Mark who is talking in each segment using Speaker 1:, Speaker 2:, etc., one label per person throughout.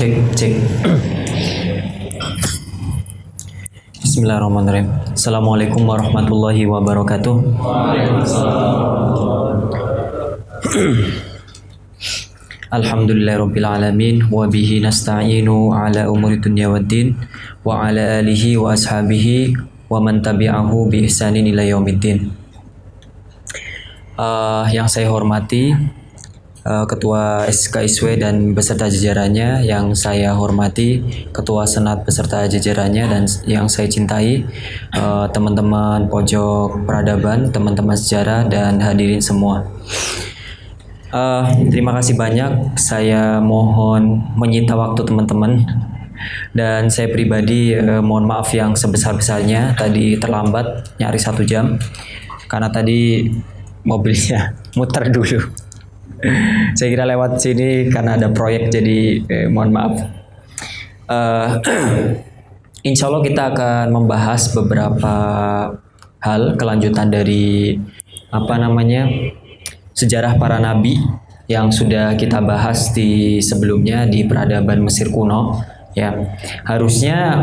Speaker 1: Cek, cek. Bismillahirrahmanirrahim. Assalamualaikum warahmatullahi wabarakatuh. Alhamdulillahirabbil alamin wa bihi nasta'inu ala umuri dunya waddin wa ala alihi wa ashabihi wa man tabi'ahu bi ihsanin ila yaumiddin. Yang saya hormati Ketua SKISW dan beserta jajarannya, yang saya hormati Ketua Senat beserta jajarannya, dan yang saya cintai teman-teman pojok peradaban, teman-teman sejarah, dan hadirin semua. Terima kasih banyak. Saya mohon menyita waktu teman-teman, dan saya pribadi mohon maaf yang sebesar-besarnya tadi terlambat nyaris 1 jam karena tadi mobilnya muter dulu. Saya kira lewat sini karena ada proyek, jadi mohon maaf. Insya Allah kita akan membahas beberapa hal kelanjutan dari sejarah para nabi yang sudah kita bahas di sebelumnya di peradaban Mesir kuno. Ya, harusnya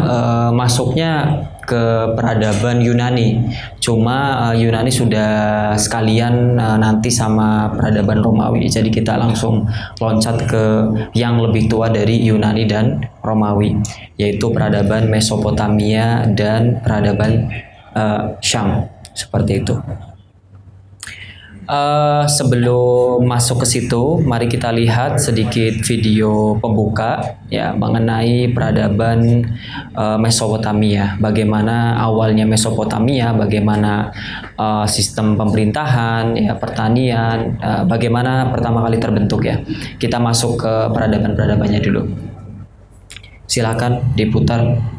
Speaker 1: masuknya ke peradaban Yunani. Cuma Yunani sudah sekalian nanti sama peradaban Romawi. Jadi kita langsung loncat ke yang lebih tua dari Yunani dan Romawi, yaitu peradaban Mesopotamia dan peradaban Syam. Seperti itu. Sebelum masuk ke situ, mari kita lihat sedikit video pembuka ya mengenai peradaban Mesopotamia. Bagaimana awalnya Mesopotamia, bagaimana sistem pemerintahan, ya pertanian, bagaimana pertama kali terbentuk ya. Kita masuk ke peradaban-peradabannya dulu. Silakan diputar.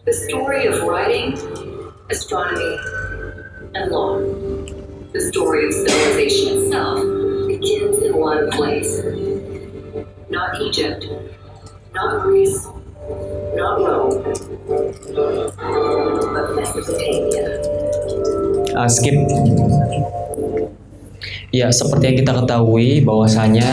Speaker 2: The story of writing, astronomy, and law. The story of civilization itself begins in one place. Not Egypt, not Greece, not Rome, but Mesopotamia.
Speaker 1: Skip. Ya, seperti yang kita ketahui bahwasanya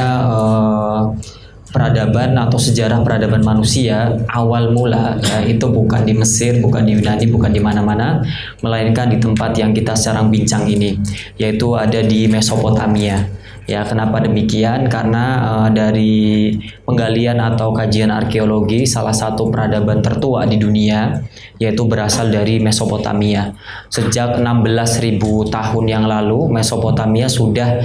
Speaker 1: peradaban atau sejarah peradaban manusia awal mula ya, itu bukan di Mesir, bukan di Yunani, bukan di mana-mana, melainkan di tempat yang kita sekarang bincang ini, yaitu ada di Mesopotamia. Ya, kenapa demikian? Karena dari penggalian atau kajian arkeologi, salah satu peradaban tertua di dunia yaitu berasal dari Mesopotamia. Sejak 16.000 tahun yang lalu, Mesopotamia sudah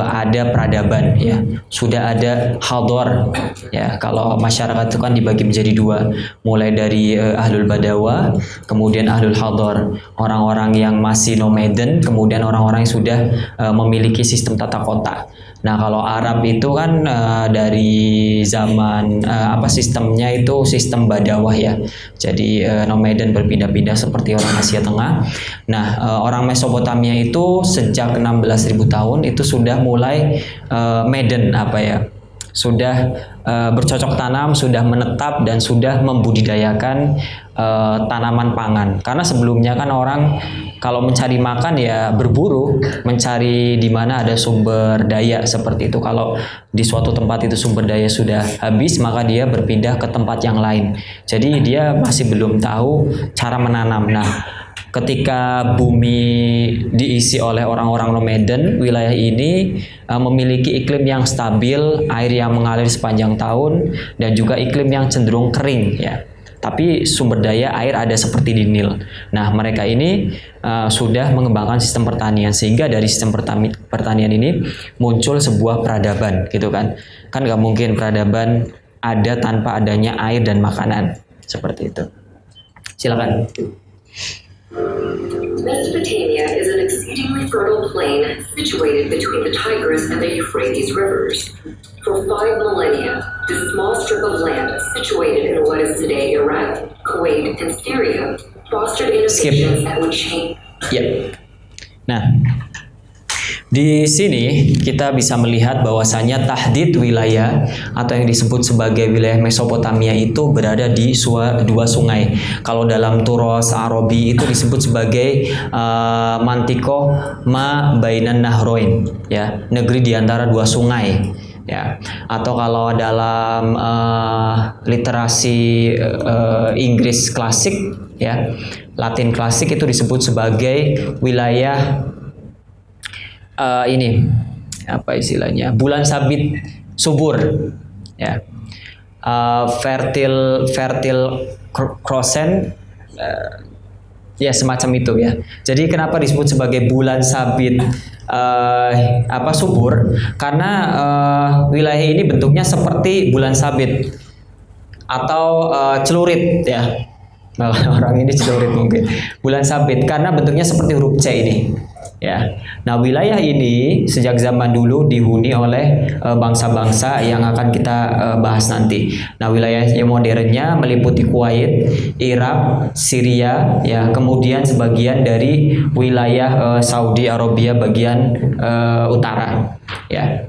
Speaker 1: ada peradaban ya, sudah ada hador ya. Kalau masyarakat itu kan dibagi menjadi 2, mulai dari ahlul badawa, kemudian ahlul hador, orang-orang yang masih nomaden, kemudian orang-orang yang sudah memiliki sistem tata kota. Nah, kalau Arab itu kan dari zaman sistemnya itu sistem badawah ya. Jadi nomaden berpindah-pindah seperti orang Asia Tengah. Nah, orang Mesopotamia itu sejak 16.000 tahun itu sudah mulai maiden sudah bercocok tanam, sudah menetap, dan sudah membudidayakan tanaman pangan. Karena sebelumnya kan orang kalau mencari makan ya berburu, mencari di mana ada sumber daya seperti itu. Kalau di suatu tempat itu sumber daya sudah habis, maka dia berpindah ke tempat yang lain. Jadi dia masih belum tahu cara menanam. Nah, ketika bumi diisi oleh orang-orang nomaden, wilayah ini memiliki iklim yang stabil, air yang mengalir sepanjang tahun, dan juga iklim yang cenderung kering ya. Tapi sumber daya air ada seperti di Nil. Nah, mereka ini sudah mengembangkan sistem pertanian, sehingga dari sistem pertanian ini muncul sebuah peradaban, gitu kan? Kan nggak mungkin peradaban ada tanpa adanya air dan makanan, seperti itu. Silakan.
Speaker 2: Mesopotamia is an exceedingly fertile plain situated between the Tigris and the Euphrates rivers. For 5 millennia, this small strip of land situated in what is today Iraq, Kuwait, and Syria fostered innovations that would change.
Speaker 1: Ya. Nah, Di sini kita bisa melihat bahwasanya tahdid wilayah atau yang disebut sebagai wilayah Mesopotamia itu berada di dua sungai. Kalau dalam Turos Arabi itu disebut sebagai Mantiko ma bainan nahroin, ya, negeri di antara dua sungai. Ya, atau kalau dalam literasi Inggris klasik, ya, Latin klasik itu disebut sebagai wilayah ini apa istilahnya, bulan sabit subur, ya, fertile crescent, ya semacam itu ya. Jadi kenapa disebut sebagai bulan sabit subur? Karena wilayah ini bentuknya seperti bulan sabit atau celurit, ya. Orang ini celurit mungkin. Bulan sabit karena bentuknya seperti huruf C ini. Ya. Nah, wilayah ini sejak zaman dulu dihuni oleh bangsa-bangsa yang akan kita bahas nanti. Nah, wilayah yang modernnya meliputi Kuwait, Irak, Syria, ya, kemudian sebagian dari wilayah Saudi Arabia bagian utara, ya.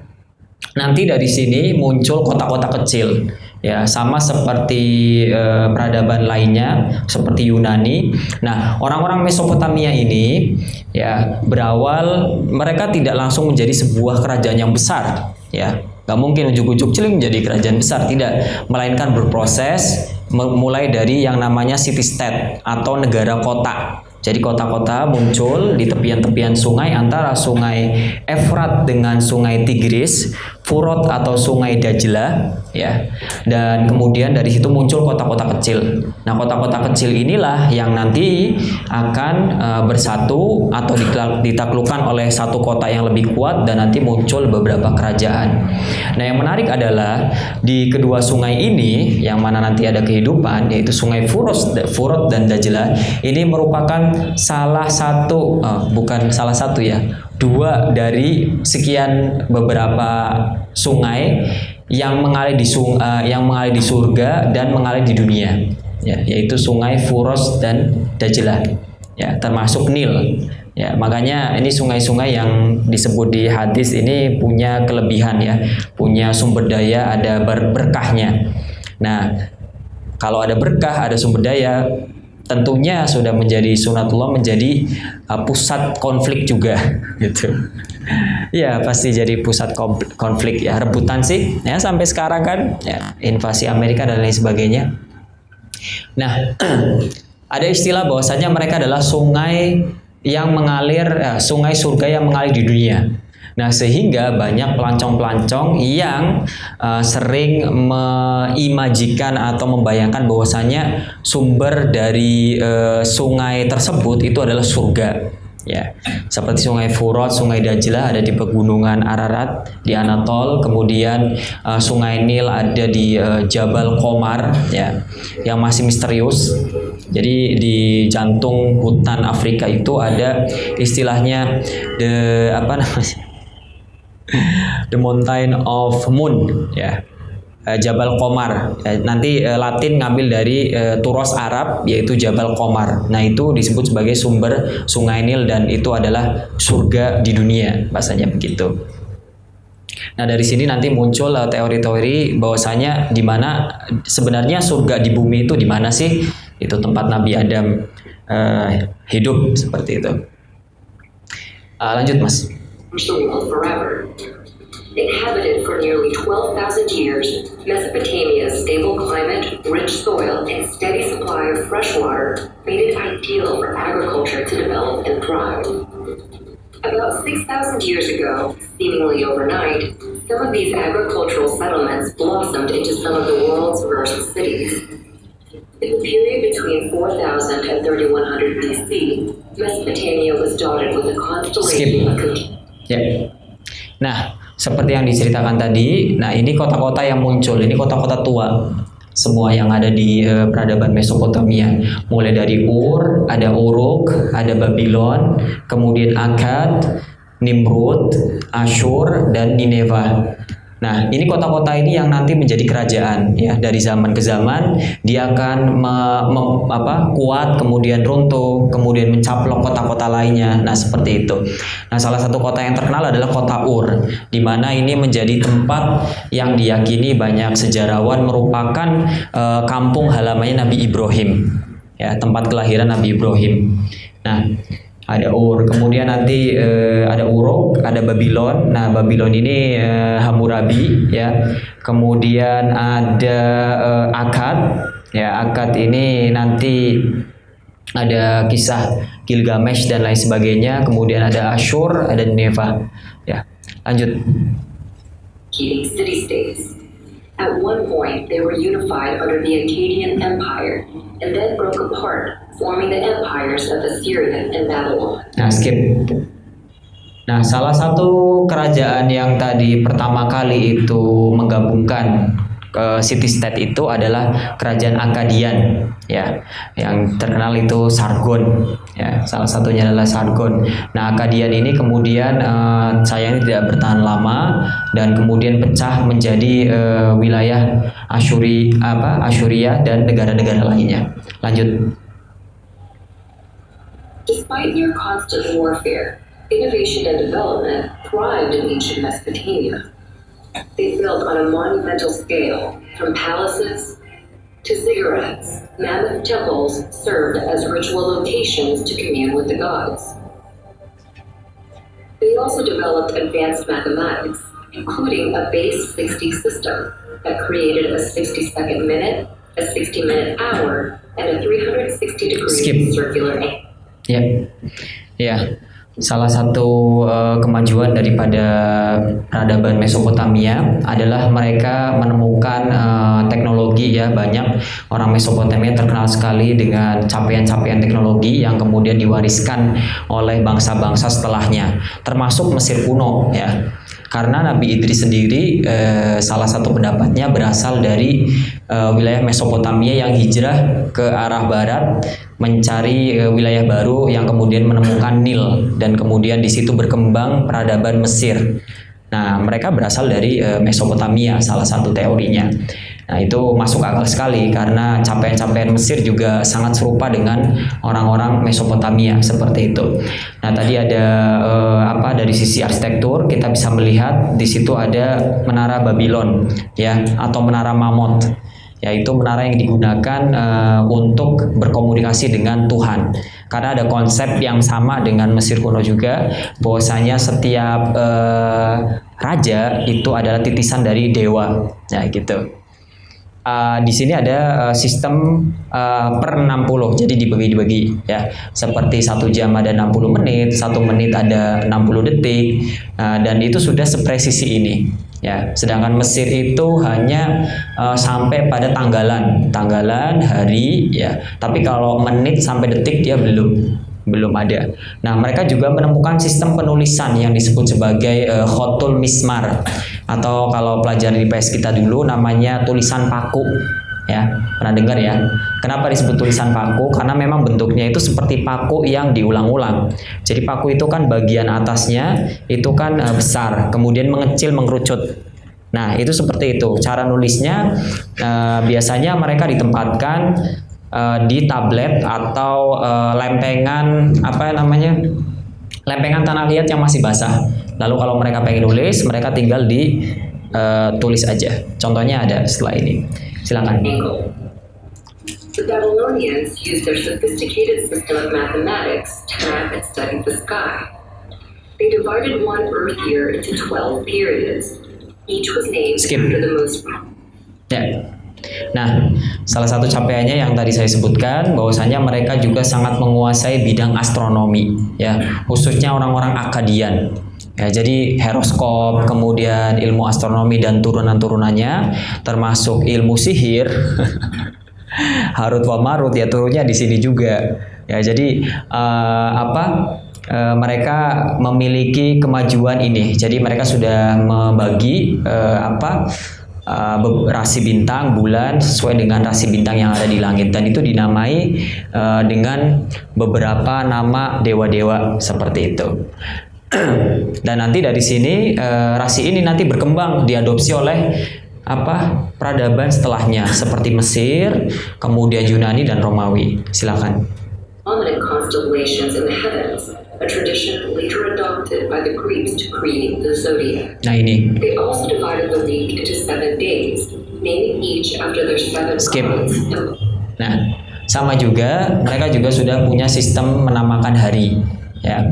Speaker 1: Nanti dari sini muncul kota-kota kecil, ya, sama seperti peradaban lainnya seperti Yunani. Nah, orang-orang Mesopotamia ini, ya, berawal mereka tidak langsung menjadi sebuah kerajaan yang besar, ya. Gak mungkin ujuk-ujuk celing menjadi kerajaan besar, tidak, melainkan berproses mulai dari yang namanya city state atau negara kota. Jadi kota-kota muncul di tepian-tepian sungai antara sungai Efrat dengan sungai Tigris, Furat atau sungai Dajlah, ya. Dan kemudian dari situ muncul kota-kota kecil. Nah, kota-kota kecil inilah yang nanti akan bersatu atau ditaklukkan oleh satu kota yang lebih kuat dan nanti muncul beberapa kerajaan. Nah, yang menarik adalah di kedua sungai ini yang mana nanti ada kehidupan, yaitu sungai Furat dan Dajlah, ini merupakan dua dari sekian beberapa sungai yang mengalir di surga dan mengalir di dunia, ya, yaitu sungai Furat dan Dajlah, ya, termasuk Nil, ya. Makanya ini sungai-sungai yang disebut di hadis ini punya kelebihan, ya, punya sumber daya, ada berkahnya. Nah, kalau ada berkah, ada sumber daya, tentunya sudah menjadi sunatullah, menjadi pusat konflik juga, gitu. Ya, pasti jadi pusat konflik, ya, rebutan sih, ya, sampai sekarang kan, ya, invasi Amerika dan lain sebagainya. Nah, ada istilah bahwasanya mereka adalah sungai yang mengalir, sungai surga yang mengalir di dunia. Nah, sehingga banyak pelancong-pelancong yang sering mengimajikan atau membayangkan bahwasanya sumber dari sungai tersebut itu adalah surga, ya. Seperti sungai Furat, sungai Dajlah ada di pegunungan Ararat di Anatol, kemudian sungai Nil ada di Jabal Qomar, ya, yang masih misterius. Jadi di jantung hutan Afrika itu ada istilahnya The Mountain of Moon, ya, Jabal Qomar, ya. Nanti Latin ngambil dari Turos Arab yaitu Jabal Qomar. Nah, itu disebut sebagai sumber sungai Nil dan itu adalah surga di dunia, bahasanya begitu. Nah, dari sini nanti muncul teori-teori bahwasanya di mana sebenarnya surga di bumi itu di mana sih? Itu tempat Nabi Adam hidup, seperti itu. Lanjut, Mas.
Speaker 2: The world forever. Inhabited for nearly 12,000 years, Mesopotamia's stable climate, rich soil, and steady supply of fresh water made it ideal for agriculture to develop and thrive. About 6,000 years ago, seemingly overnight, some of these agricultural settlements blossomed into some of the world's first cities. In the period between 4000 and 3100 BC, Mesopotamia was dotted with a constellation of
Speaker 1: ya. Nah, seperti yang diceritakan tadi, nah ini kota-kota yang muncul, ini kota-kota tua semua yang ada di peradaban Mesopotamia. Mulai dari Ur, ada Uruk, ada Babylon, kemudian Akkad, Nimrud, Asyur, dan Nineveh. Nah, ini kota-kota ini yang nanti menjadi kerajaan ya, dari zaman ke zaman dia akan kuat, kemudian runtuh, kemudian mencaplok kota-kota lainnya. Nah, seperti itu. Nah, salah satu kota yang terkenal adalah kota Ur, di mana ini menjadi tempat yang diyakini banyak sejarawan merupakan kampung halamannya Nabi Ibrahim. Ya, tempat kelahiran Nabi Ibrahim. Nah, ada Ur, kemudian nanti ada Uruk, ada Babylon. Nah, Babylon ini Hammurabi ya. Kemudian ada Akkad. Ya, Akkad ini nanti ada kisah Gilgamesh dan lain sebagainya. Kemudian ada Ashur, ada Nineveh. Ya, lanjut.
Speaker 2: Keeping city-states. At one point, they were unified under the Akkadian Empire, and then broke apart, forming the empires of Assyria and Babylon.
Speaker 1: Nah, skip. Nah, salah satu kerajaan yang tadi pertama kali itu menggabungkan ke city-state itu adalah kerajaan Akkadian, ya, yang terkenal itu Sargon, ya, salah satunya adalah Sargon. Nah, Akkadian ini kemudian sayangnya tidak bertahan lama dan kemudian pecah menjadi wilayah Assyria dan negara-negara lainnya. Lanjut.
Speaker 2: Despite near constant warfare, innovation and development thrived in ancient Mesopotamia. They built on a monumental scale, from palaces to ziggurats. Mammoth temples served as ritual locations to commune with the gods. They also developed advanced mathematics, including a base 60 system that created a 60-second minute, a 60-minute hour, and a 360-degree
Speaker 1: Skip.
Speaker 2: circular angle.
Speaker 1: Ya, ya. Salah satu kemajuan daripada peradaban Mesopotamia adalah mereka menemukan teknologi, ya, banyak orang Mesopotamia terkenal sekali dengan capaian-capaian teknologi yang kemudian diwariskan oleh bangsa-bangsa setelahnya, termasuk Mesir kuno, ya. Karena Nabi Idris sendiri salah satu pendapatnya berasal dari wilayah Mesopotamia yang hijrah ke arah barat mencari wilayah baru yang kemudian menemukan Nil dan kemudian di situ berkembang peradaban Mesir. Nah, mereka berasal dari Mesopotamia, salah satu teorinya. Nah, itu masuk akal sekali karena capaian-capaian Mesir juga sangat serupa dengan orang-orang Mesopotamia seperti itu. Nah, tadi ada dari sisi arsitektur kita bisa melihat di situ ada menara Babylon, ya, atau menara Mamot, yaitu menara yang digunakan untuk berkomunikasi dengan Tuhan. Karena ada konsep yang sama dengan Mesir kuno juga, bahwasanya setiap raja itu adalah titisan dari dewa, ya gitu. Di sini ada sistem per 60, jadi dibagi-bagi, ya. Seperti 1 jam ada 60 menit, 1 menit ada 60 detik, dan itu sudah sepresisi ini. Ya, sedangkan Mesir itu hanya sampai pada tanggalan, hari, ya. Tapi kalau menit sampai detik dia belum ada. Nah, mereka juga menemukan sistem penulisan yang disebut sebagai khotul mismar, atau kalau pelajaran di PS kita dulu namanya tulisan paku. Ya, pernah dengar ya? Kenapa disebut tulisan paku? Karena memang bentuknya itu seperti paku yang diulang-ulang. Jadi paku itu kan bagian atasnya itu kan besar, kemudian mengecil, mengerucut. Nah, itu seperti itu. Cara nulisnya biasanya mereka ditempatkan di tablet atau lempengan lempengan tanah liat yang masih basah. Lalu kalau mereka pengen nulis, mereka tinggal tulis aja. Contohnya ada setelah ini. Silakan.
Speaker 2: The Babylonians used their sophisticated system of mathematics to map and study the sky. They divided one Earth year into 12 periods. Each was named after the most.
Speaker 1: Ya. Nah, salah satu capaiannya yang tadi saya sebutkan, bahwasanya mereka juga sangat menguasai bidang astronomi, ya, khususnya orang-orang Akkadian. Ya, jadi horoskop, kemudian ilmu astronomi dan turunan-turunannya, termasuk ilmu sihir, Harut wa Marut, ya, turunnya di sini juga. Ya, jadi mereka memiliki kemajuan ini. Jadi mereka sudah membagi rasi bintang, bulan sesuai dengan rasi bintang yang ada di langit, dan itu dinamai dengan beberapa nama dewa-dewa seperti itu. Dan nanti dari sini rasi ini nanti berkembang, diadopsi oleh peradaban setelahnya seperti Mesir, kemudian Yunani dan Romawi. Silakan.
Speaker 2: Prominent constellations in the heavens, a tradition later adopted by the Greeks to create the zodiac.
Speaker 1: Nah ini.
Speaker 2: They also divided the week into 7 days, naming each after their 7
Speaker 1: Skip.
Speaker 2: gods.
Speaker 1: Nah, sama juga mereka juga sudah punya sistem menamakan hari, ya.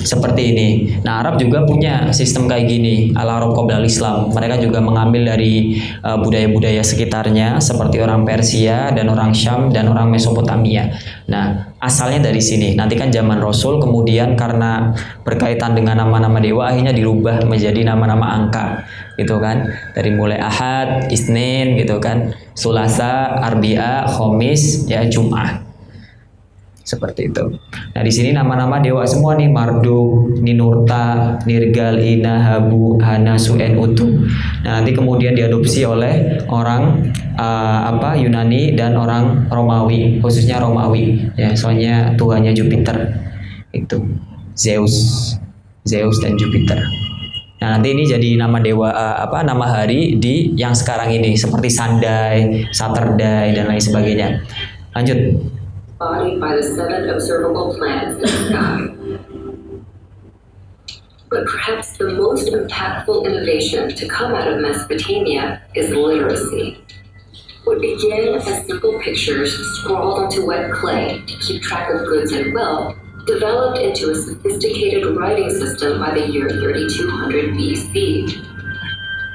Speaker 1: Seperti ini. Nah, Arab juga punya sistem kayak gini, ala Arab qoblal Islam. Mereka juga mengambil dari budaya-budaya sekitarnya seperti orang Persia dan orang Syam dan orang Mesopotamia. Nah, asalnya dari sini. Nanti kan zaman Rasul, kemudian karena berkaitan dengan nama-nama dewa akhirnya dirubah menjadi nama-nama angka, gitu kan. Dari mulai Ahad, Isnin, gitu kan, Sulasa, Arbi'a, Khamis, ya Jum'ah. Seperti itu. Nah, di sini nama-nama dewa semua nih, Marduk, Ninurta, Nirgal, Ina, Habu, Hana, Suen, Utu. Nah, nanti kemudian diadopsi oleh orang Yunani dan orang Romawi, khususnya Romawi. Ya, soalnya tuhannya Jupiter. Itu Zeus dan Jupiter. Nah, nanti ini jadi nama dewa nama hari di yang sekarang ini seperti Sunday, Saturday dan lain sebagainya. Lanjut.
Speaker 2: Bodied by the 7 observable planets in the sky. But perhaps the most impactful innovation to come out of Mesopotamia is literacy. What began as simple pictures scrawled onto wet clay to keep track of goods and wealth developed into a sophisticated writing system by the year 3200 BC.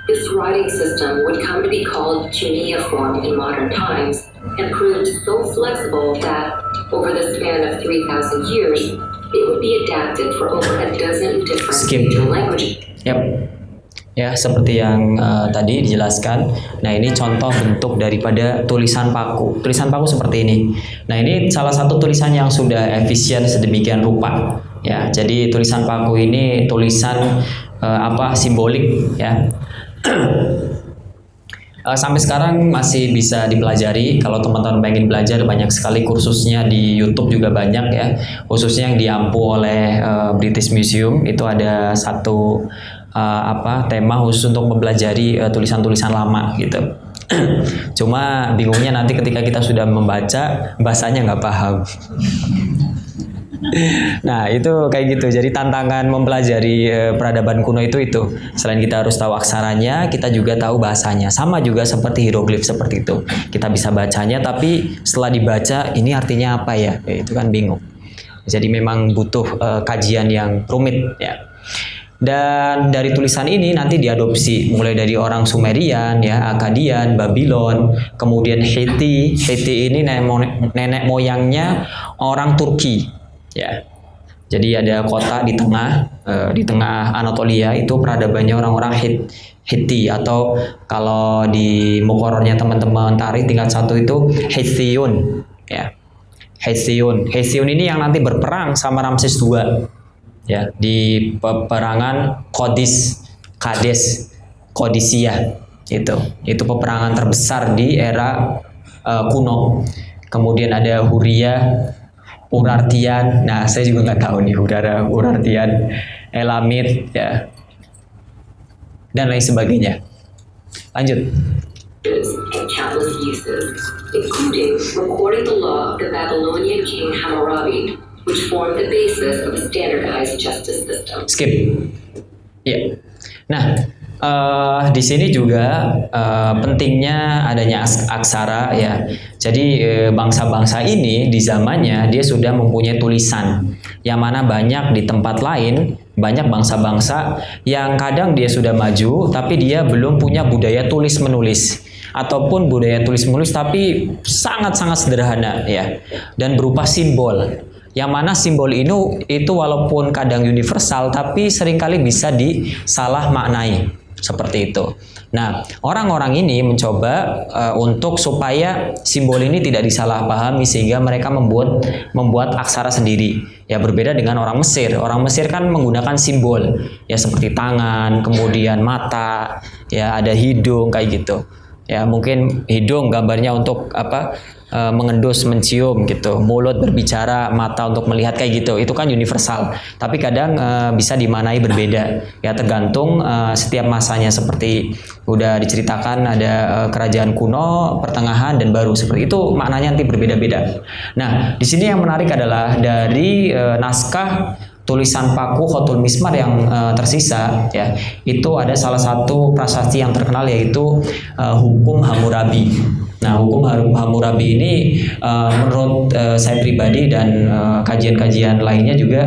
Speaker 2: This writing system would come to be called cuneiform in modern times and proved so flexible that, over the span of 3,000 years, it would be adapted for over a dozen different
Speaker 1: Skip.
Speaker 2: major languages.
Speaker 1: Yap. Ya, seperti yang tadi dijelaskan. Nah, ini contoh bentuk daripada tulisan paku. Tulisan paku seperti ini. Nah, ini salah satu tulisan yang sudah efisien sedemikian rupa. Ya, jadi tulisan paku ini tulisan simbolik, ya. Sampai sekarang masih bisa dipelajari. Kalau teman-teman pengen belajar, banyak sekali kursusnya di YouTube juga banyak, ya. Khususnya yang diampu oleh British Museum, itu ada satu tema khusus untuk mempelajari tulisan-tulisan lama gitu. Cuma bingungnya nanti ketika kita sudah membaca, bahasanya nggak paham. Nah, itu kayak gitu. Jadi tantangan mempelajari peradaban kuno itu. Selain kita harus tahu aksaranya, kita juga tahu bahasanya. Sama juga seperti hieroglif seperti itu. Kita bisa bacanya, tapi setelah dibaca ini artinya apa ya? Itu kan bingung. Jadi memang butuh kajian yang rumit, ya. Dan dari tulisan ini nanti diadopsi mulai dari orang Sumerian, ya, Akkadian, Babylon, kemudian Hiti. Hiti ini nenek moyangnya orang Turki, ya. Jadi ada kota di tengah Anatolia, itu peradabannya orang-orang Hiti, atau kalau di mukorornya teman-teman tarikh tingkat 1 itu Hethiun, ya. Hethiun ini yang nanti berperang sama Ramses II, ya, di peperangan Kodisia. Itu peperangan terbesar di era kuno. Kemudian ada Huria, Urartian. Nah, saya juga nggak tahu nih Urartian, Elamit, ya, dan lain sebagainya. Lanjut.
Speaker 2: And countless uses, including recording the law of the Babylonian king Hammurabi, which formed the basis of a standardized justice system.
Speaker 1: Skip. Ya. Nah, di sini juga pentingnya adanya aksara, ya. Jadi bangsa-bangsa ini di zamannya dia sudah mempunyai tulisan, yang mana banyak di tempat lain banyak bangsa-bangsa yang kadang dia sudah maju tapi dia belum punya budaya tulis menulis, ataupun budaya tulis menulis tapi sangat-sangat sederhana, ya, dan berupa simbol. Yang mana simbol itu walaupun kadang universal tapi seringkali bisa disalah maknai, seperti itu. Nah, orang-orang ini mencoba untuk supaya simbol ini tidak disalahpahami, sehingga mereka membuat aksara sendiri. Ya, berbeda dengan orang Mesir. Orang Mesir kan menggunakan simbol, ya, seperti tangan, kemudian mata, ya, ada hidung kayak gitu. Ya, mungkin hidung gambarnya untuk mengendus, mencium gitu, mulut berbicara, mata untuk melihat kayak gitu. Itu kan universal. Tapi kadang bisa dimaknai berbeda. Ya tergantung setiap masanya, seperti udah diceritakan ada kerajaan kuno, pertengahan dan baru, seperti itu maknanya nanti berbeda-beda. Nah, di sini yang menarik adalah dari naskah tulisan paku Khotul Mismar yang tersisa, ya, itu ada salah satu prasasti yang terkenal, yaitu Hukum Hammurabi. Nah, Hukum Hammurabi ini menurut saya pribadi dan kajian-kajian lainnya juga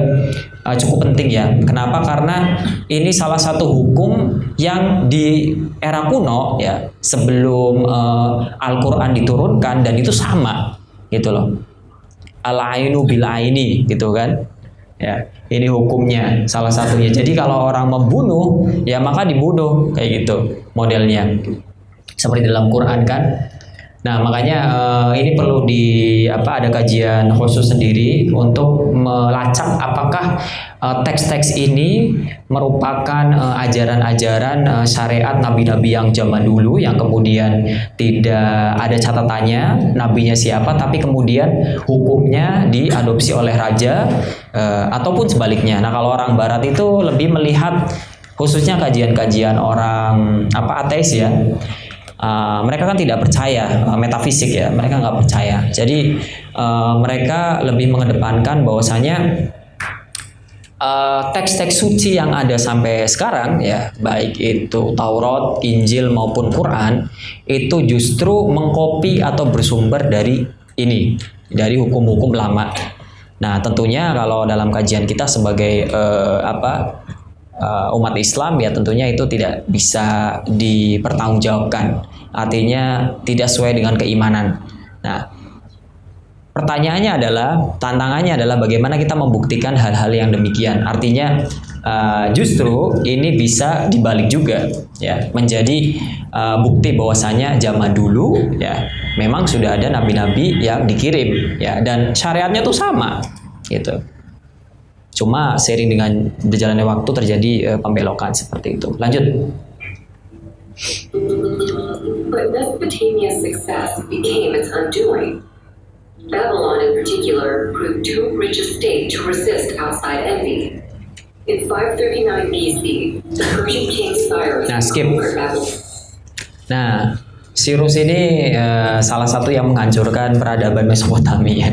Speaker 1: cukup penting, ya. Kenapa? Karena ini salah satu hukum yang di era kuno, ya, sebelum Al-Quran diturunkan, dan itu sama gitu loh. Al-ainu bil aini gitu kan. Ya, ini hukumnya salah satunya. Jadi kalau orang membunuh, ya maka dibunuh, kayak gitu modelnya. Seperti dalam Quran kan. Nah, makanya ini perlu ada kajian khusus sendiri untuk melacak apakah teks-teks ini merupakan ajaran-ajaran syariat nabi-nabi yang zaman dulu, yang kemudian tidak ada catatannya nabinya siapa, tapi kemudian hukumnya diadopsi oleh raja, ataupun sebaliknya. Nah, kalau orang barat itu lebih melihat, khususnya kajian-kajian orang ateis, ya, mereka kan tidak percaya metafisik, ya, mereka nggak percaya. Jadi mereka lebih mengedepankan bahwasanya teks-teks suci yang ada sampai sekarang, ya, baik itu Taurat, Injil maupun Quran, itu justru mengkopi atau bersumber dari ini, dari hukum-hukum lama. Nah, tentunya kalau dalam kajian kita sebagai umat Islam, ya tentunya itu tidak bisa dipertanggungjawabkan, artinya tidak sesuai dengan keimanan. Nah, tantangannya adalah bagaimana kita membuktikan hal-hal yang demikian. Artinya justru ini bisa dibalik juga, ya, menjadi bukti bahwasanya zaman dulu, ya, memang sudah ada nabi-nabi yang dikirim, ya, dan syariatnya tuh sama gitu. Cuma seiring dengan berjalannya waktu terjadi pembelokan seperti itu. Lanjut.
Speaker 2: But Mesopotamia's success became its undoing. Babylon in particular proved too rich a state to resist outside envy. In 539 BC, the Persian king Cyrus conquered Babylon.
Speaker 1: Nah, Cyrus ini salah satu yang menghancurkan peradaban Mesopotamia.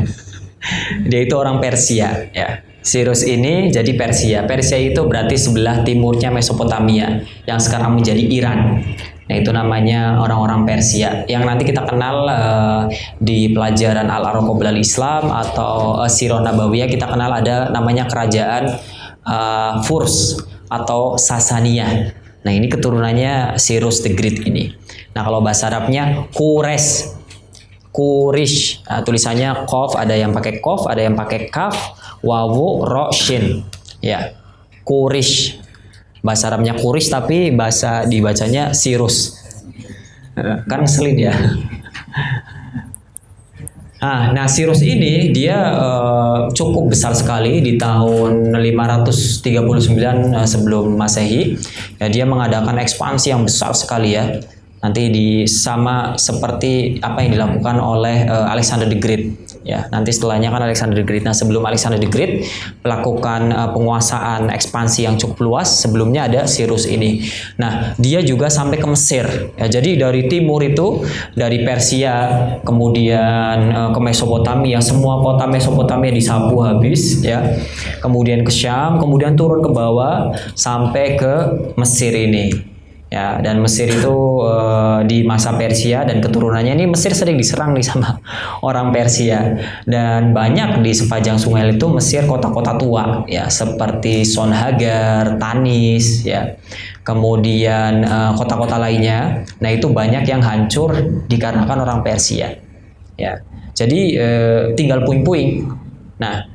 Speaker 1: Dia itu orang Persia, ya. Cyrus ini jadi Persia. Persia itu berarti sebelah timurnya Mesopotamia, yang sekarang menjadi Iran. Nah, itu namanya orang-orang Persia, yang nanti kita kenal di pelajaran Al-Araqah Qoblal Islam atau Sirah Nabawiyah, kita kenal ada namanya kerajaan Furs atau Sasania. Nah, ini keturunannya Cyrus the Great ini. Nah, kalau bahasa Arabnya Qurish. Nah, tulisannya Qaf, ada yang pakai Qaf, ada yang pakai Kaf, wawu, ro, shin. Ya, Qurish. Bahasa Arabnya Qurish, tapi bahasa dibacanya Cyrus. Kan ngeselin, ya. Nah, Cyrus ini dia cukup besar sekali di tahun 539 sebelum Masehi. Ya, dia mengadakan ekspansi yang besar sekali, ya. Nanti sama seperti apa yang dilakukan oleh Alexander the Great, ya. Nanti setelahnya kan Alexander the Great. Nah, sebelum Alexander the Great melakukan penguasaan ekspansi yang cukup luas, sebelumnya ada Cyrus ini. Nah, dia juga sampai ke Mesir, ya. Jadi dari timur itu, dari Persia kemudian ke Mesopotamia, semua kota Mesopotamia disapu habis, ya. Kemudian ke Syam, kemudian turun ke bawah sampai ke Mesir ini. Ya, dan Mesir itu di masa Persia dan keturunannya ini, Mesir sering diserang nih sama orang Persia, dan banyak di sepanjang sungai itu Mesir kota-kota tua, ya, seperti Sonhagar, Tanis, ya, kemudian kota-kota lainnya. Nah, itu banyak yang hancur dikarenakan orang Persia, ya. Jadi tinggal puing-puing. Nah,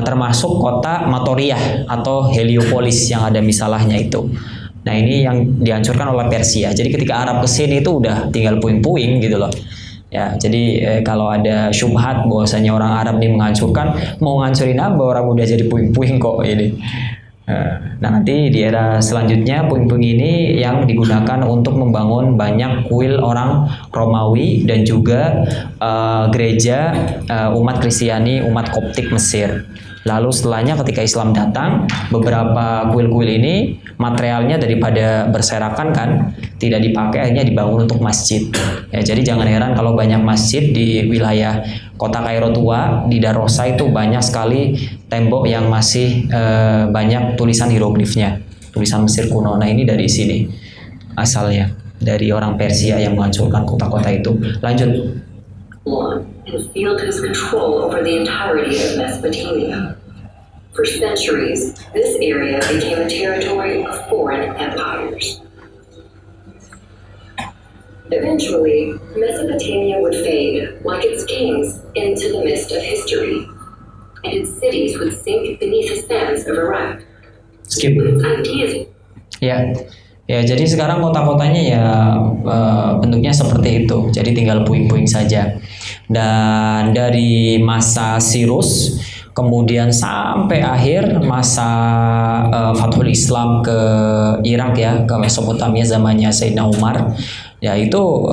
Speaker 1: termasuk kota Matoriah atau Heliopolis yang ada misalahnya itu. Nah, ini yang dihancurkan oleh Persia. Jadi ketika Arab kesini itu udah tinggal puing-puing gitu loh. Ya, jadi kalau ada syubhat bahwasanya orang Arab ini menghancurkan, mau ngancurin apa, orang udah jadi puing-puing kok ini. Nah, nanti di era selanjutnya puing-puing ini yang digunakan untuk membangun banyak kuil orang Romawi dan juga gereja umat Kristiani, umat Koptik Mesir. Lalu setelahnya ketika Islam datang, beberapa kuil-kuil ini materialnya daripada berserakan kan, tidak dipakai, akhirnya dibangun untuk masjid. Ya, jadi jangan heran kalau banyak masjid di wilayah kota Kairo tua, di Darosa itu banyak sekali tembok yang masih banyak tulisan hieroglifnya, tulisan Mesir kuno. Nah, ini dari sini asalnya, dari orang Persia yang menghancurkan kota-kota itu. Lanjut.
Speaker 2: And sealed his control over the entirety of Mesopotamia. For centuries, this area became a territory of foreign empires. Eventually, Mesopotamia would fade, like its kings, into the mist of history, and its cities would sink beneath the sands of Iraq.
Speaker 1: Skip.
Speaker 2: With its ideas
Speaker 1: Ya, jadi sekarang kota-kotanya ya bentuknya seperti itu. Jadi tinggal puing-puing saja. Dan dari masa Cyrus, kemudian sampai akhir masa Fathul Islam ke Irak ya, ke Mesopotamia zamannya Sayyidina Umar. Ya itu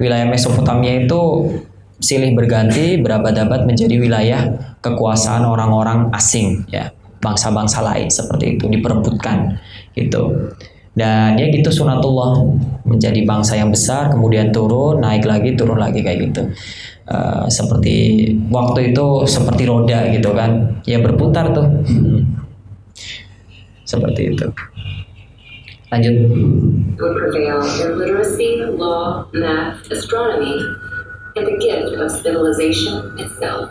Speaker 1: wilayah Mesopotamia itu silih berganti berabad-abad menjadi wilayah kekuasaan orang-orang asing ya, bangsa-bangsa lain seperti itu diperebutkan gitu. Dan ya gitu sunatullah, menjadi bangsa yang besar kemudian turun, naik lagi, turun lagi kayak gitu. Seperti waktu itu seperti roda gitu kan, ya berputar tuh. Seperti itu. Lanjut.
Speaker 2: would prevail in literacy, law, math, astronomy, and the gift of civilization itself.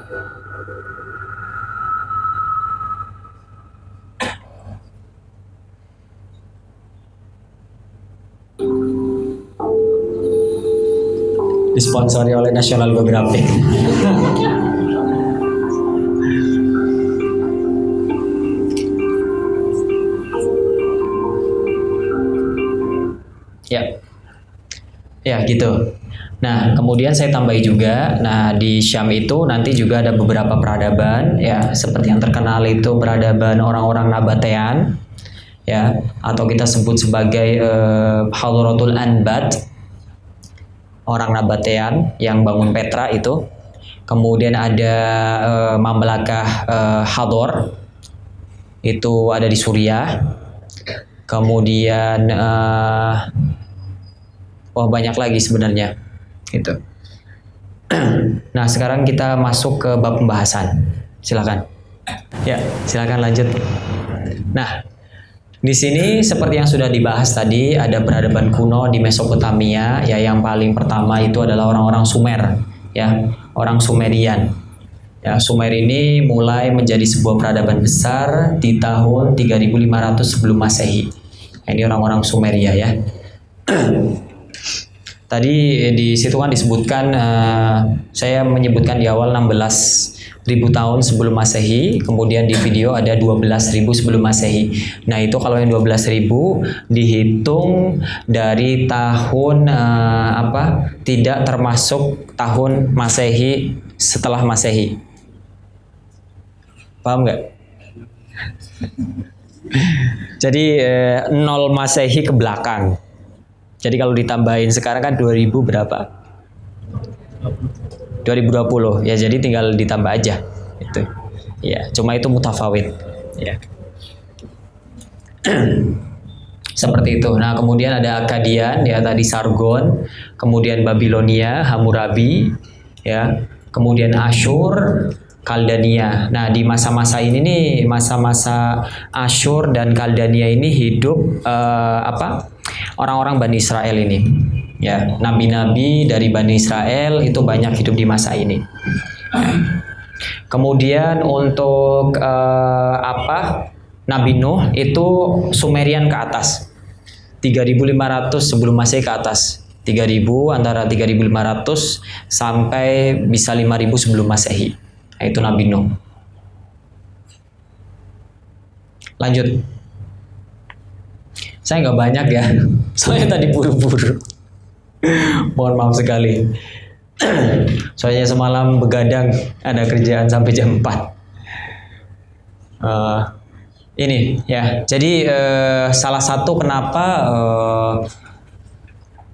Speaker 1: Disponsori oleh National Geographic. Ya gitu. Nah, kemudian saya tambahi juga, nah di Syam itu nanti juga ada beberapa peradaban, ya seperti yang terkenal itu peradaban orang-orang Nabatean, ya atau kita sebut sebagai Hadratul Anbat, orang Nabatean yang bangun Petra itu. Kemudian ada Mamlakah Hador, itu ada di Suriah. Kemudian banyak lagi sebenarnya gitu. Nah sekarang kita masuk ke bab pembahasan, silakan. Ya silakan lanjut. Nah di sini seperti yang sudah dibahas tadi, ada peradaban kuno di Mesopotamia ya, yang paling pertama itu adalah orang-orang Sumer ya, orang Sumerian ya. Sumer ini mulai menjadi sebuah peradaban besar di tahun 3500 sebelum Masehi. Ini orang-orang Sumeria ya. Tadi di situ kan disebutkan, saya menyebutkan di awal 16.000 tahun sebelum Masehi, kemudian di video ada 12.000 sebelum Masehi. Nah itu kalau yang 12.000 dihitung dari tahun tidak termasuk tahun Masehi setelah Masehi. Paham nggak? Jadi 0 Masehi ke belakang. Jadi kalau ditambahin sekarang kan 2000 berapa? 2020 ya, jadi tinggal ditambah aja itu. Ya, cuma itu mutafawid ya. Seperti itu. Nah, kemudian ada Akkadian ya, tadi Sargon, kemudian Babilonia, Hammurabi ya, kemudian Asyur, Kaldania. Nah, di masa-masa ini nih, masa-masa Asyur dan Kaldania ini hidup orang-orang Bani Israel ini. Ya, nabi-nabi dari Bani Israel itu banyak hidup di masa ini. Kemudian untuk Nabi Nuh itu Sumerian ke atas. 3500 sebelum Masehi ke atas. 3000, antara 3500 sampai bisa 5000 sebelum Masehi. Nah, itu Nabi Nuh. Lanjut. Saya nggak banyak ya, soalnya tadi buru-buru. Mohon maaf sekali. Soalnya semalam begadang, ada kerjaan sampai jam 4. Ini ya, jadi salah satu kenapa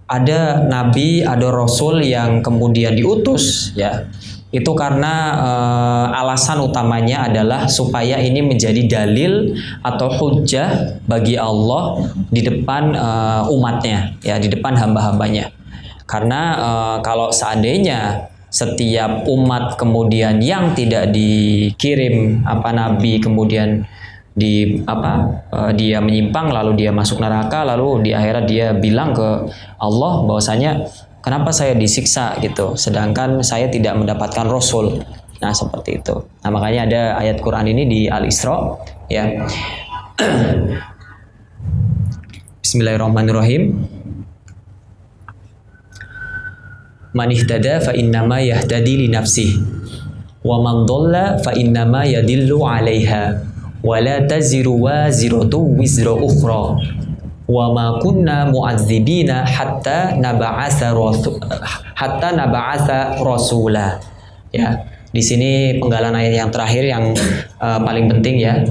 Speaker 1: ada nabi, ada rasul yang kemudian diutus ya, itu karena alasan utamanya adalah supaya ini menjadi dalil atau hujjah bagi Allah di depan umatnya ya, di depan hamba-hambanya. Karena kalau seandainya setiap umat kemudian yang tidak dikirim nabi kemudian dia menyimpang lalu dia masuk neraka, lalu di akhirat dia bilang ke Allah bahwasanya kenapa saya disiksa gitu sedangkan saya tidak mendapatkan rasul. Nah seperti itu. Nah makanya ada ayat Quran ini di Al-Isra ya. Bismillahirrahmanirrahim. Man ihtada fa innama yahtadi li nafsihi wa man dhalla fa innama yadillu 'alaiha wa la taziru waziratu wizra ukhra wa ma kunna mu'adzibina hatta nab'atsa rasula. Ya, di sini penggalan ayat yang terakhir yang paling penting ya.